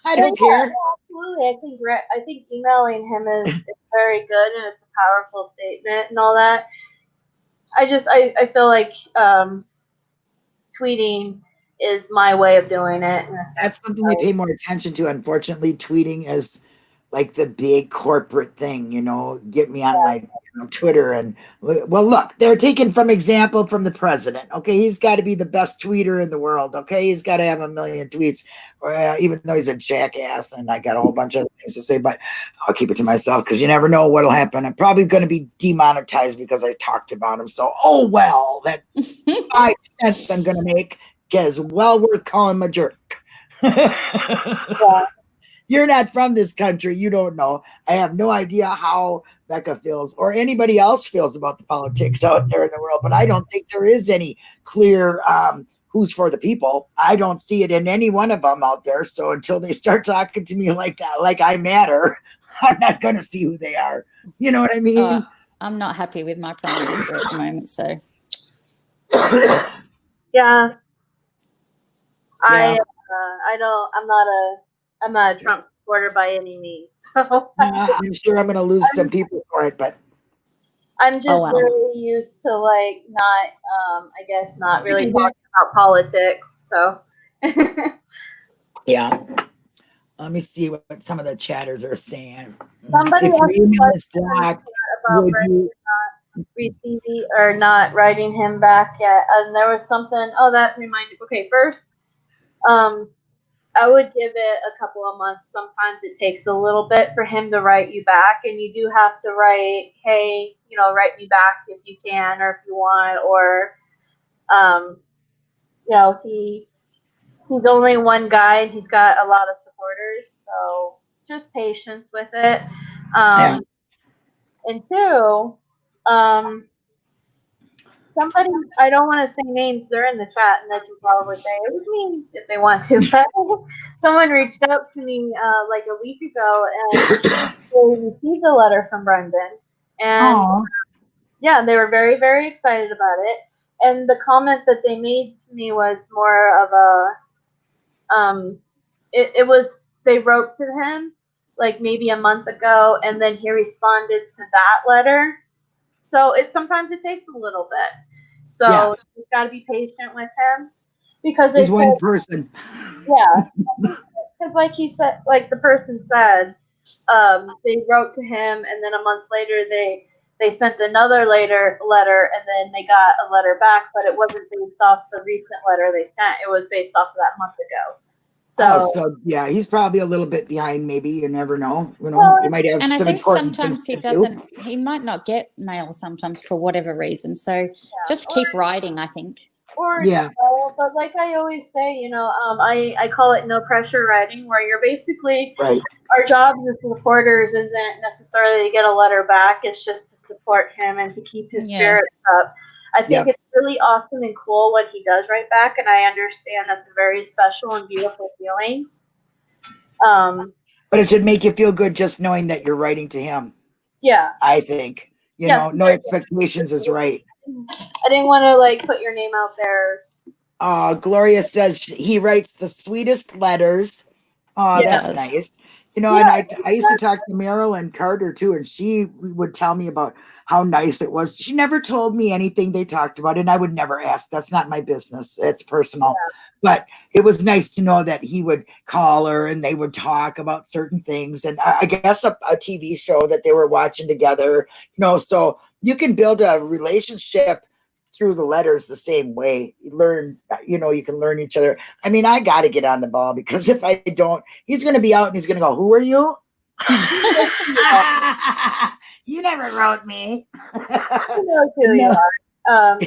A: I don't care.
C: Absolutely. I think emailing him is very good, and it's a powerful statement and all that. I feel like tweeting is my way of doing it.
A: That's something they pay more attention to. Unfortunately, tweeting is like the big corporate thing, you know, get me on my Twitter. And well, look, they're taking from example from the president. Okay. He's got to be the best tweeter in the world. Okay. He's got to have a million tweets, even though he's a jackass. And I got a whole bunch of things to say, but I'll keep it to myself because you never know what'll happen. I'm probably going to be demonetized because I talked about him. So, oh, well, that 5 cents I'm going to make is well worth calling him a jerk. You're not from this country. You don't know. I have no idea how Becca feels or anybody else feels about the politics out there in the world, but I don't think there is any clear who's for the people. I don't see it in any one of them out there. So until they start talking to me like that, like I matter, I'm not going to see who they are. You know what I mean?
B: I'm not happy with my prime minister at the moment, so.
C: I'm not a Trump supporter by any means. So
A: I'm sure I'm going to lose some people for it, but
C: I'm just really used to like not really talking about politics. So
A: yeah. Let me see what some of the chatters are saying.
C: Somebody
A: if your email is blocked,
C: about not receiving or not writing him back yet, and there was something. Oh, that reminded. Okay, first, I would give it a couple of months. Sometimes it takes a little bit for him to write you back, and you do have to write, hey, you know, write me back if you can or if you want, or, you know, he's only one guy and he's got a lot of supporters, so just patience with it.
A: Yeah.
C: And two, somebody, I don't want to say names, they're in the chat and they can probably say it was me if they want to, but someone reached out to me like a week ago and they received a letter from Brendan. And yeah, they were very, very excited about it. And the comment that they made to me was more of a, it was, they wrote to him like maybe a month ago and then he responded to that letter. So sometimes it takes a little bit. So you've got to be patient with him because
A: he's one person.
C: Yeah, because like he said, like the person said, they wrote to him, and then a month later they sent another letter, and then they got a letter back, but it wasn't based off the recent letter they sent. It was based off of that month ago.
A: So yeah, he's probably a little bit behind. Maybe you never know. You know, you might have.
B: And I think sometimes he doesn't.
A: Do.
B: He might not get mail sometimes for whatever reason. So just keep writing, I think.
C: Or but like I always say, you know, I call it no pressure writing, where you're basically our job as supporters isn't necessarily to get a letter back. It's just to support him and to keep his spirits up. I think it's really awesome and cool what he does write back, and I understand that's a very special and beautiful feeling.
A: But it should make you feel good just knowing that you're writing to him.
C: Yeah.
A: I think, you know, no expectations is right.
C: I didn't want to like put your name out there.
A: Gloria says he writes the sweetest letters. Oh, that's nice. You know, and I used to talk to Marilyn Carter too, and she would tell me about how nice it was. She never told me anything they talked about, and I would never ask. That's not my business. It's personal. But it was nice to know that he would call her and they would talk about certain things. And I guess a TV show that they were watching together, you know, so you can build a relationship through the letters the same way. You learn, you know, you can learn each other. I mean, I got to get on the ball because if I don't, he's going to be out and he's going to go, who are you? You never wrote me.
C: I know who you are.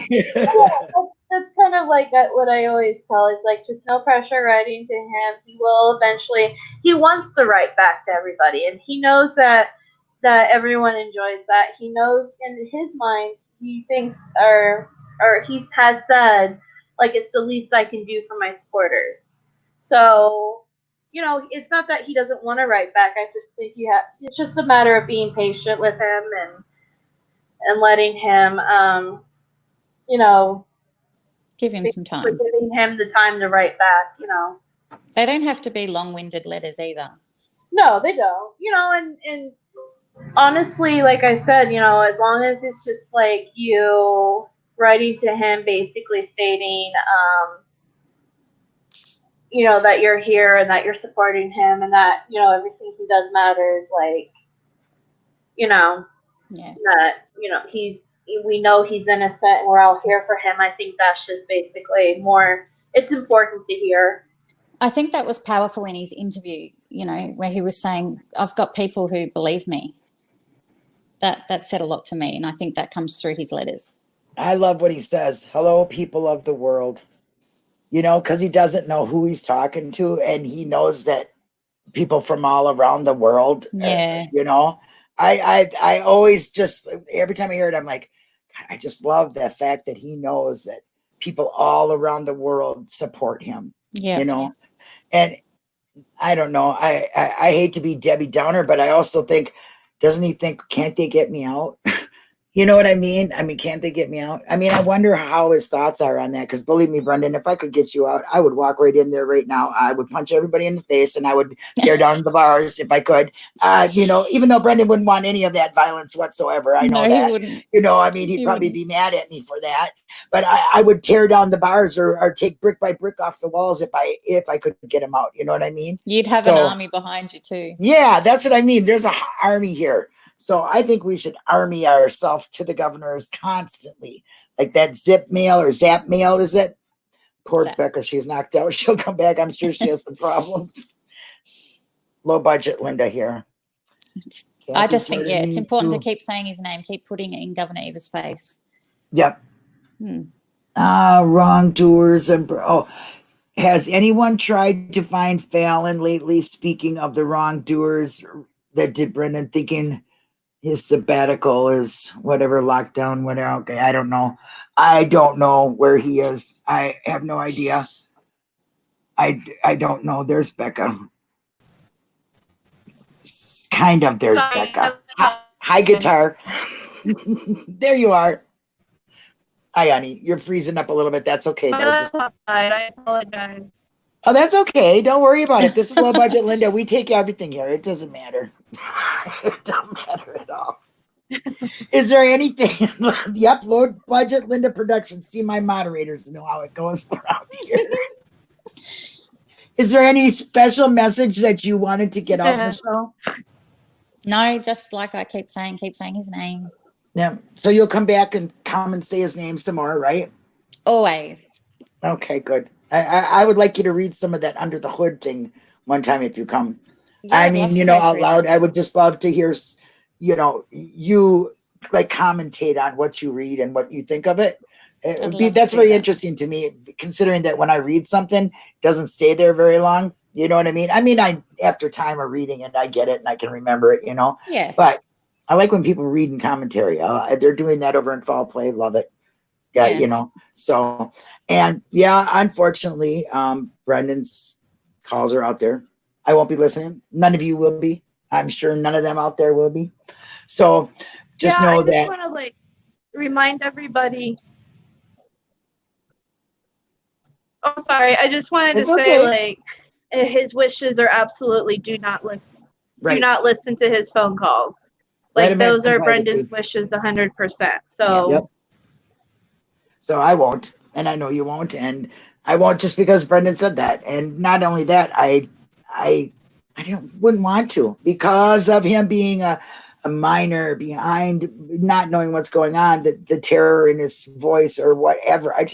C: That's kind of like what I always tell is like, just no pressure writing to him. He will eventually, he wants to write back to everybody. And he knows that everyone enjoys that. He knows in his mind, he thinks, or he has said, like, it's the least I can do for my supporters. So, you know, it's not that he doesn't want to write back. I just think it's just a matter of being patient with him and letting him, you know,
B: give him some time.
C: Giving him the time to write back, you know.
B: They don't have to be long-winded letters either.
C: No, they don't. You know, and honestly, like I said, you know, as long as it's just like you writing to him basically stating, you know, that you're here and that you're supporting him and that, you know, everything he does matters, like, you know, that, you know, we know he's innocent and we're all here for him. I think that's just basically it's important to hear.
B: I think that was powerful in his interview, you know, where he was saying, I've got people who believe me. That said a lot to me, and I think that comes through his letters.
A: I love what he says. Hello, people of the world. You know, because he doesn't know who he's talking to, and he knows that people from all around the world, you know. I always just, every time I hear it, I'm like, God, I just love the fact that he knows that people all around the world support him, you know. And I don't know, I hate to be Debbie Downer, but I also think, doesn't he think, can't they get me out? You know what I mean? I mean, can't they get me out? I mean, I wonder how his thoughts are on that. Because believe me, Brendan, if I could get you out, I would walk right in there right now. I would punch everybody in the face and I would tear down the bars if I could. You know, even though Brendan wouldn't want any of that violence whatsoever. I know that. He wouldn't. You know, I mean, he'd probably be mad at me for that. But I would tear down the bars or take brick by brick off the walls if I could get him out. You know what I mean?
B: You'd have an army behind you too.
A: Yeah, that's what I mean. There's an army here. So I think we should army ourselves to the governors constantly. Like that zip mail or zap mail, is it? Poor Becca, she's knocked out. She'll come back. I'm sure she has some problems. Low budget Linda here.
B: I just think, it's important to keep saying his name, keep putting it in Governor Evers' face.
A: Yep. Wrongdoers and Has anyone tried to find Fallon lately? Speaking of the wrongdoers that did Brendan, thinking his sabbatical is whatever, lockdown, whatever. Okay, I don't know. I don't know where he is. I have no idea. I don't know. There's Becca. Kind of. There's
C: Sorry,
A: Becca. Hi, guitar. There you are. Hi, honey. You're freezing up a little bit. That's okay, though.
C: That's outside. I apologize.
A: Oh, that's okay. Don't worry about it. This is low budget Linda. We take everything here. It doesn't matter. It doesn't matter at all. Is there anything? Yep, low budget Linda Productions. See, my moderators know how it goes around here. Is there any special message that you wanted to get out, Michelle?
B: No, just like I keep saying his name.
A: Yeah. So you'll come back and come and say his name some more, right?
B: Always.
A: Okay, good. I would like you to read some of that under the hood thing one time if you come.
B: Yeah,
A: I
B: I'd
A: mean,
B: love
A: you
B: to
A: know,
B: go
A: out
B: through
A: loud.
B: that.
A: I would just love to hear, you know, you like commentate on what you read and what you think of it. It would be,
B: love to
A: that's
B: do
A: very
B: that.
A: interesting to me, considering that when I read something, it doesn't stay there very long. You know what I mean? I mean, after time of reading it, I get it and I can remember it, you know.
B: Yeah.
A: But I like when people read in commentary. They're doing that over in Fall Play. Love it. Yeah,
B: Yeah.
A: you know. So, and yeah, unfortunately, Brendan's calls are out there. I won't be listening. None of you will be. I'm sure none of them out there will be. So just know
C: I just
A: that.
C: want to like remind everybody. Oh, sorry. I just wanted to
A: It's
C: say
A: okay.
C: like his wishes are absolutely do not listen to his phone calls.
A: Write
C: Like
A: him
C: those
A: in
C: are
A: privately.
C: Brendan's wishes 100%. So
A: Yep. So I won't, and I know you won't, and I won't just because Brendan said that. And not only that, I wouldn't want to because of him being a minor behind, not knowing what's going on, the terror in his voice or whatever. I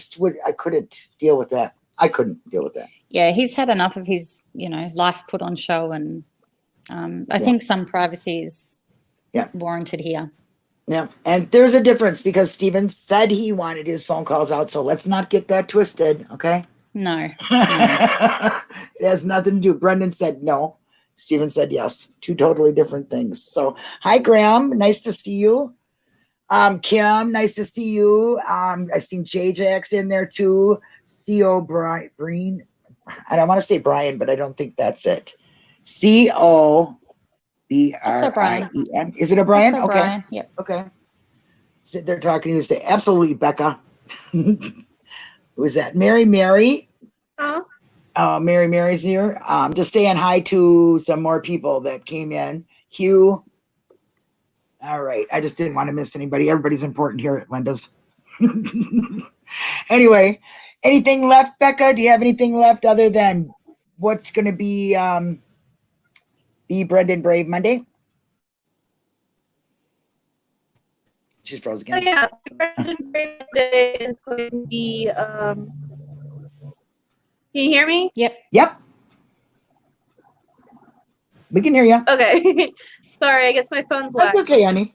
A: couldn't deal with that. I couldn't deal with that.
B: Yeah, he's had enough of his, you know, life put on show, and I think some privacy is warranted here.
A: Yeah, and there's a difference because Steven said he wanted his phone calls out, so let's not get that twisted, okay?
B: No.
A: It has nothing to do. Brendan said no. Steven said yes. Two totally different things. So, hi, Graham. Nice to see you. Kim, nice to see you. I seen JJX in there too. C.O. Breen. I don't want to say Brian, but I don't think that's it. C.O. B-R-I-E-N. Is it O'Brien?
B: That's
A: Okay.
B: O'Brien. Yep.
A: Okay. Sit there talking to you. Say, absolutely, Becca. Who is that? Mary?
C: huh?
A: Mary's here. Just saying hi to some more people that came in. Hugh. All right. I just didn't want to miss anybody. Everybody's important here at Linda's. Anyway, anything left, Becca? Do you have anything left other than what's going to be Brendan Brave Monday? She's froze
C: So
A: again.
C: yeah, Brendan Brave Monday is going to be. Can you hear me?
A: Yep. We can hear you.
C: Okay. Sorry, I guess my phone's
A: That's
C: lagging.
A: okay, honey.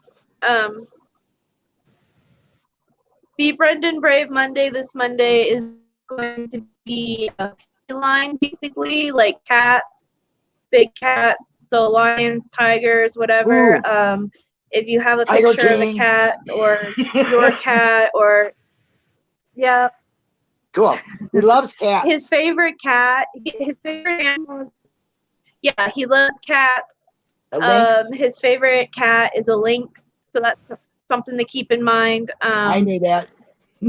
C: Be Brendan Brave Monday this Monday is going to be a feline, basically, like cats, big cats, so lions, tigers, whatever.
A: Ooh.
C: If you have a
A: Tiger
C: picture of a
A: King.
C: cat or your cat or yeah,
A: Cool. He loves cats.
C: his favorite cat, his favorite animal. Yeah, he loves cats.
A: A lynx.
C: His favorite cat is a lynx, so that's something to keep in mind.
A: I knew that.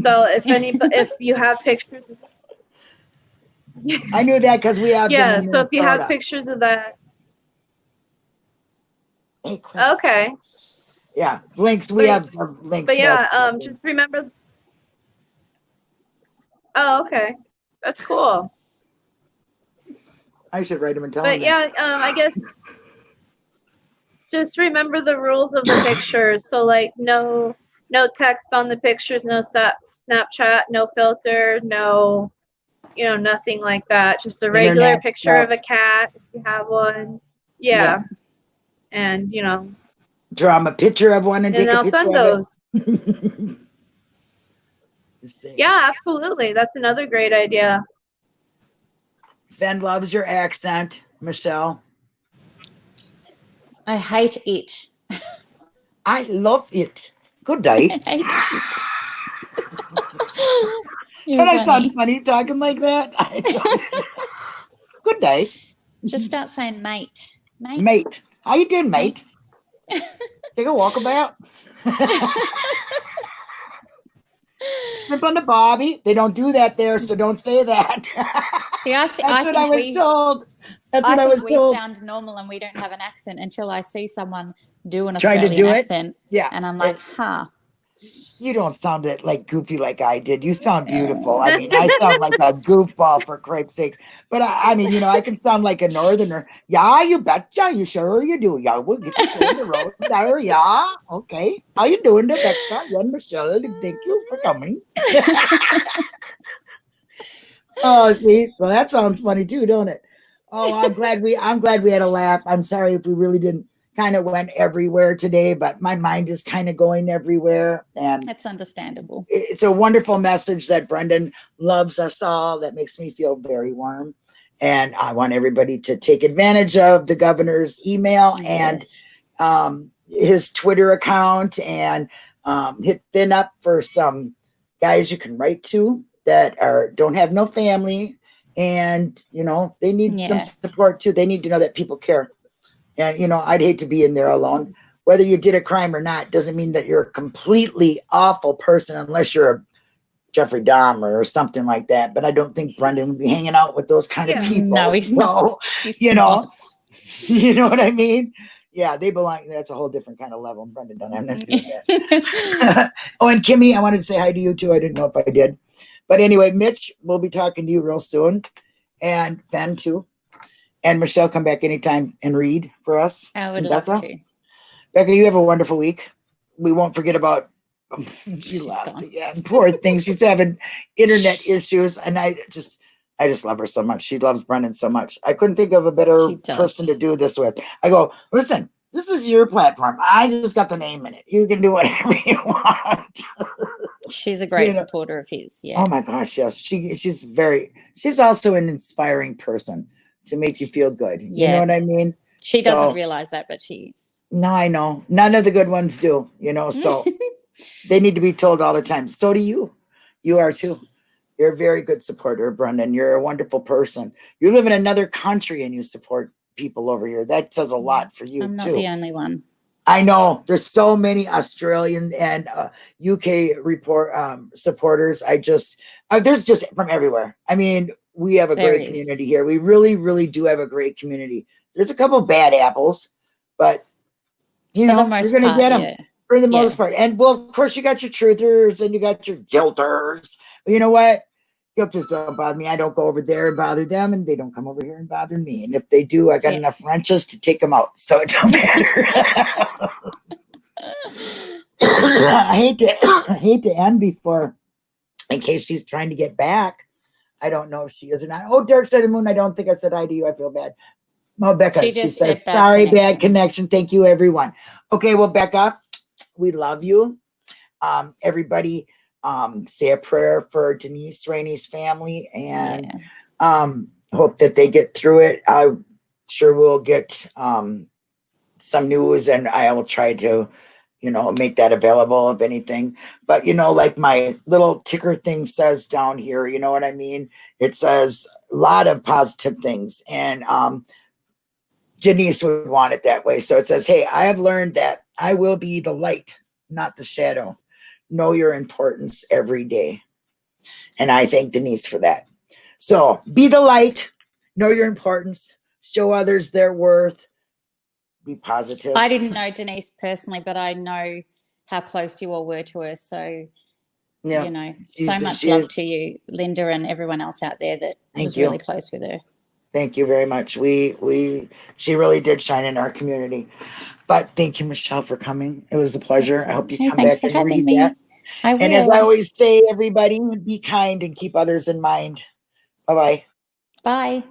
C: So if you have pictures,
A: I knew that because we have.
C: yeah.
A: them in
C: So if you have
A: Minnesota.
C: pictures of that,
A: Hey, crap.
C: okay.
A: Yeah, lynx. We have lynx.
C: But yeah,
A: mascot.
C: just remember. Oh, okay, that's cool.
A: I should write him and tell him.
C: But yeah, I guess just remember the rules of the pictures. So like no text on the pictures, no Snapchat, no filter, no, nothing like that. Just a regular
A: Internet
C: picture
A: stuff.
C: of a cat if you have one. Yeah. And
A: Draw him a picture of one and take a
C: I'll
A: picture
C: send
A: of
C: those.
A: it.
C: Yeah, absolutely. That's another great idea.
A: Fen loves your accent, Michelle.
B: I hate it.
A: I love it. Good day.
B: I hate it.
A: Can I sound funny talking like that? Good day.
B: Just start saying mate. Mate.
A: Mate. How you doing, mate? Take a walkabout. Shrimp on the bobby. They don't do that there, so don't say that.
B: See,
A: That's what I was told. That's what I was told.
B: We sound normal and we don't have an accent until I see someone do an
A: Trying to
B: Australian
A: do it?
B: accent.
A: Yeah.
B: And I'm like, huh.
A: You don't sound it like goofy like I did. You sound beautiful. I mean, I sound like a goofball for cripe's sakes. But I mean, you know, I can sound like a northerner. Yeah, you betcha. You sure you do. Yeah, we'll get you on the road there. Yeah, okay. How you doing, Rebecca? Yeah, Michelle. Thank you for coming. Oh, see, so that sounds funny too, don't it? Oh, I'm glad we had a laugh. I'm sorry if we really didn't. Kind of went everywhere today, but my mind is kind of going everywhere, and
B: That's understandable.
A: It's a wonderful message that Brendan loves us all. That makes me feel very warm, and I want everybody to take advantage of the governor's email and his Twitter account, and hit Finn up for some guys you can write to that don't have no family, and you know they need some support too. They need to know that people care. And, you know, I'd hate to be in there alone. Whether you did a crime or not doesn't mean that you're a completely awful person unless you're a Jeffrey Dahmer or something like that. But I don't think Brendan would be hanging out with those kind of people.
B: No, he's not.
A: You know, you know what I mean? Yeah, they belong. That's a whole different kind of level. Brendan don't have nothing to do with that. Oh, and Kimmy, I wanted to say hi to you too. I didn't know if I did. But anyway, Mitch, we'll be talking to you real soon. And Fen too. And Michelle, come back anytime and read for us.
B: I would love to.
A: Becca, you have a wonderful week. We won't forget about she lost again. Poor thing. She's having internet issues. And I just love her so much. She loves Brendan so much. I couldn't think of a better person to do this with. I go, listen, this is your platform. I just got the name in it. You can do whatever you want.
B: She's a great supporter of his. Yeah.
A: Oh my gosh, yes. She's also an inspiring person. To make you feel good. You know what I mean?
B: She doesn't realize that, but she's.
A: No, I know. None of the good ones do, you know, so they need to be told all the time. So do you. You are too. You're a very good supporter, Brendan. You're a wonderful person. You live in another country and you support people over here. That says a lot for you,
B: I'm not the only one.
A: I know. There's so many Australian and UK supporters. There's just from everywhere. I mean, we have a great community here. We really, really do have a great community. There's a couple bad apples, but you know, you're going to get them for the most part. And well, of course, you got your truthers and you got your guilters. But you know what? Guilters don't bother me. I don't go over there and bother them, and they don't come over here and bother me. And if they do, I got enough wrenches to take them out, so it don't matter. I hate to end before, in case she's trying to get back. I don't know if she is or not. Oh, Dark Side of the Moon, I don't think I said hi to you. I feel bad. Oh, Becca, she says, sorry, bad connection. Thank you, everyone. Okay, well, Becca, we love you. Everybody, say a prayer for Denise Rainey's family, and hope that they get through it. I'm sure we'll get some news, and I will try to make that available if anything. But, like my little ticker thing says down here, you know what I mean? It says a lot of positive things. And Janice would want it that way. So it says, hey, I have learned that I will be the light, not the shadow. Know your importance every day. And I thank Denise for that. So be the light, know your importance, show others their worth. Be positive.
B: I didn't know Denise personally, but I know how close you all were to her. So, so much love to you, Linda, and everyone else out there that was really close with her.
A: Thank you very much. She really did shine in our community. But thank you, Michelle, for coming. It was a pleasure. I hope you come back and read that.
B: I will.
A: And as I always say, everybody, be kind and keep others in mind. Bye-bye.
B: Bye.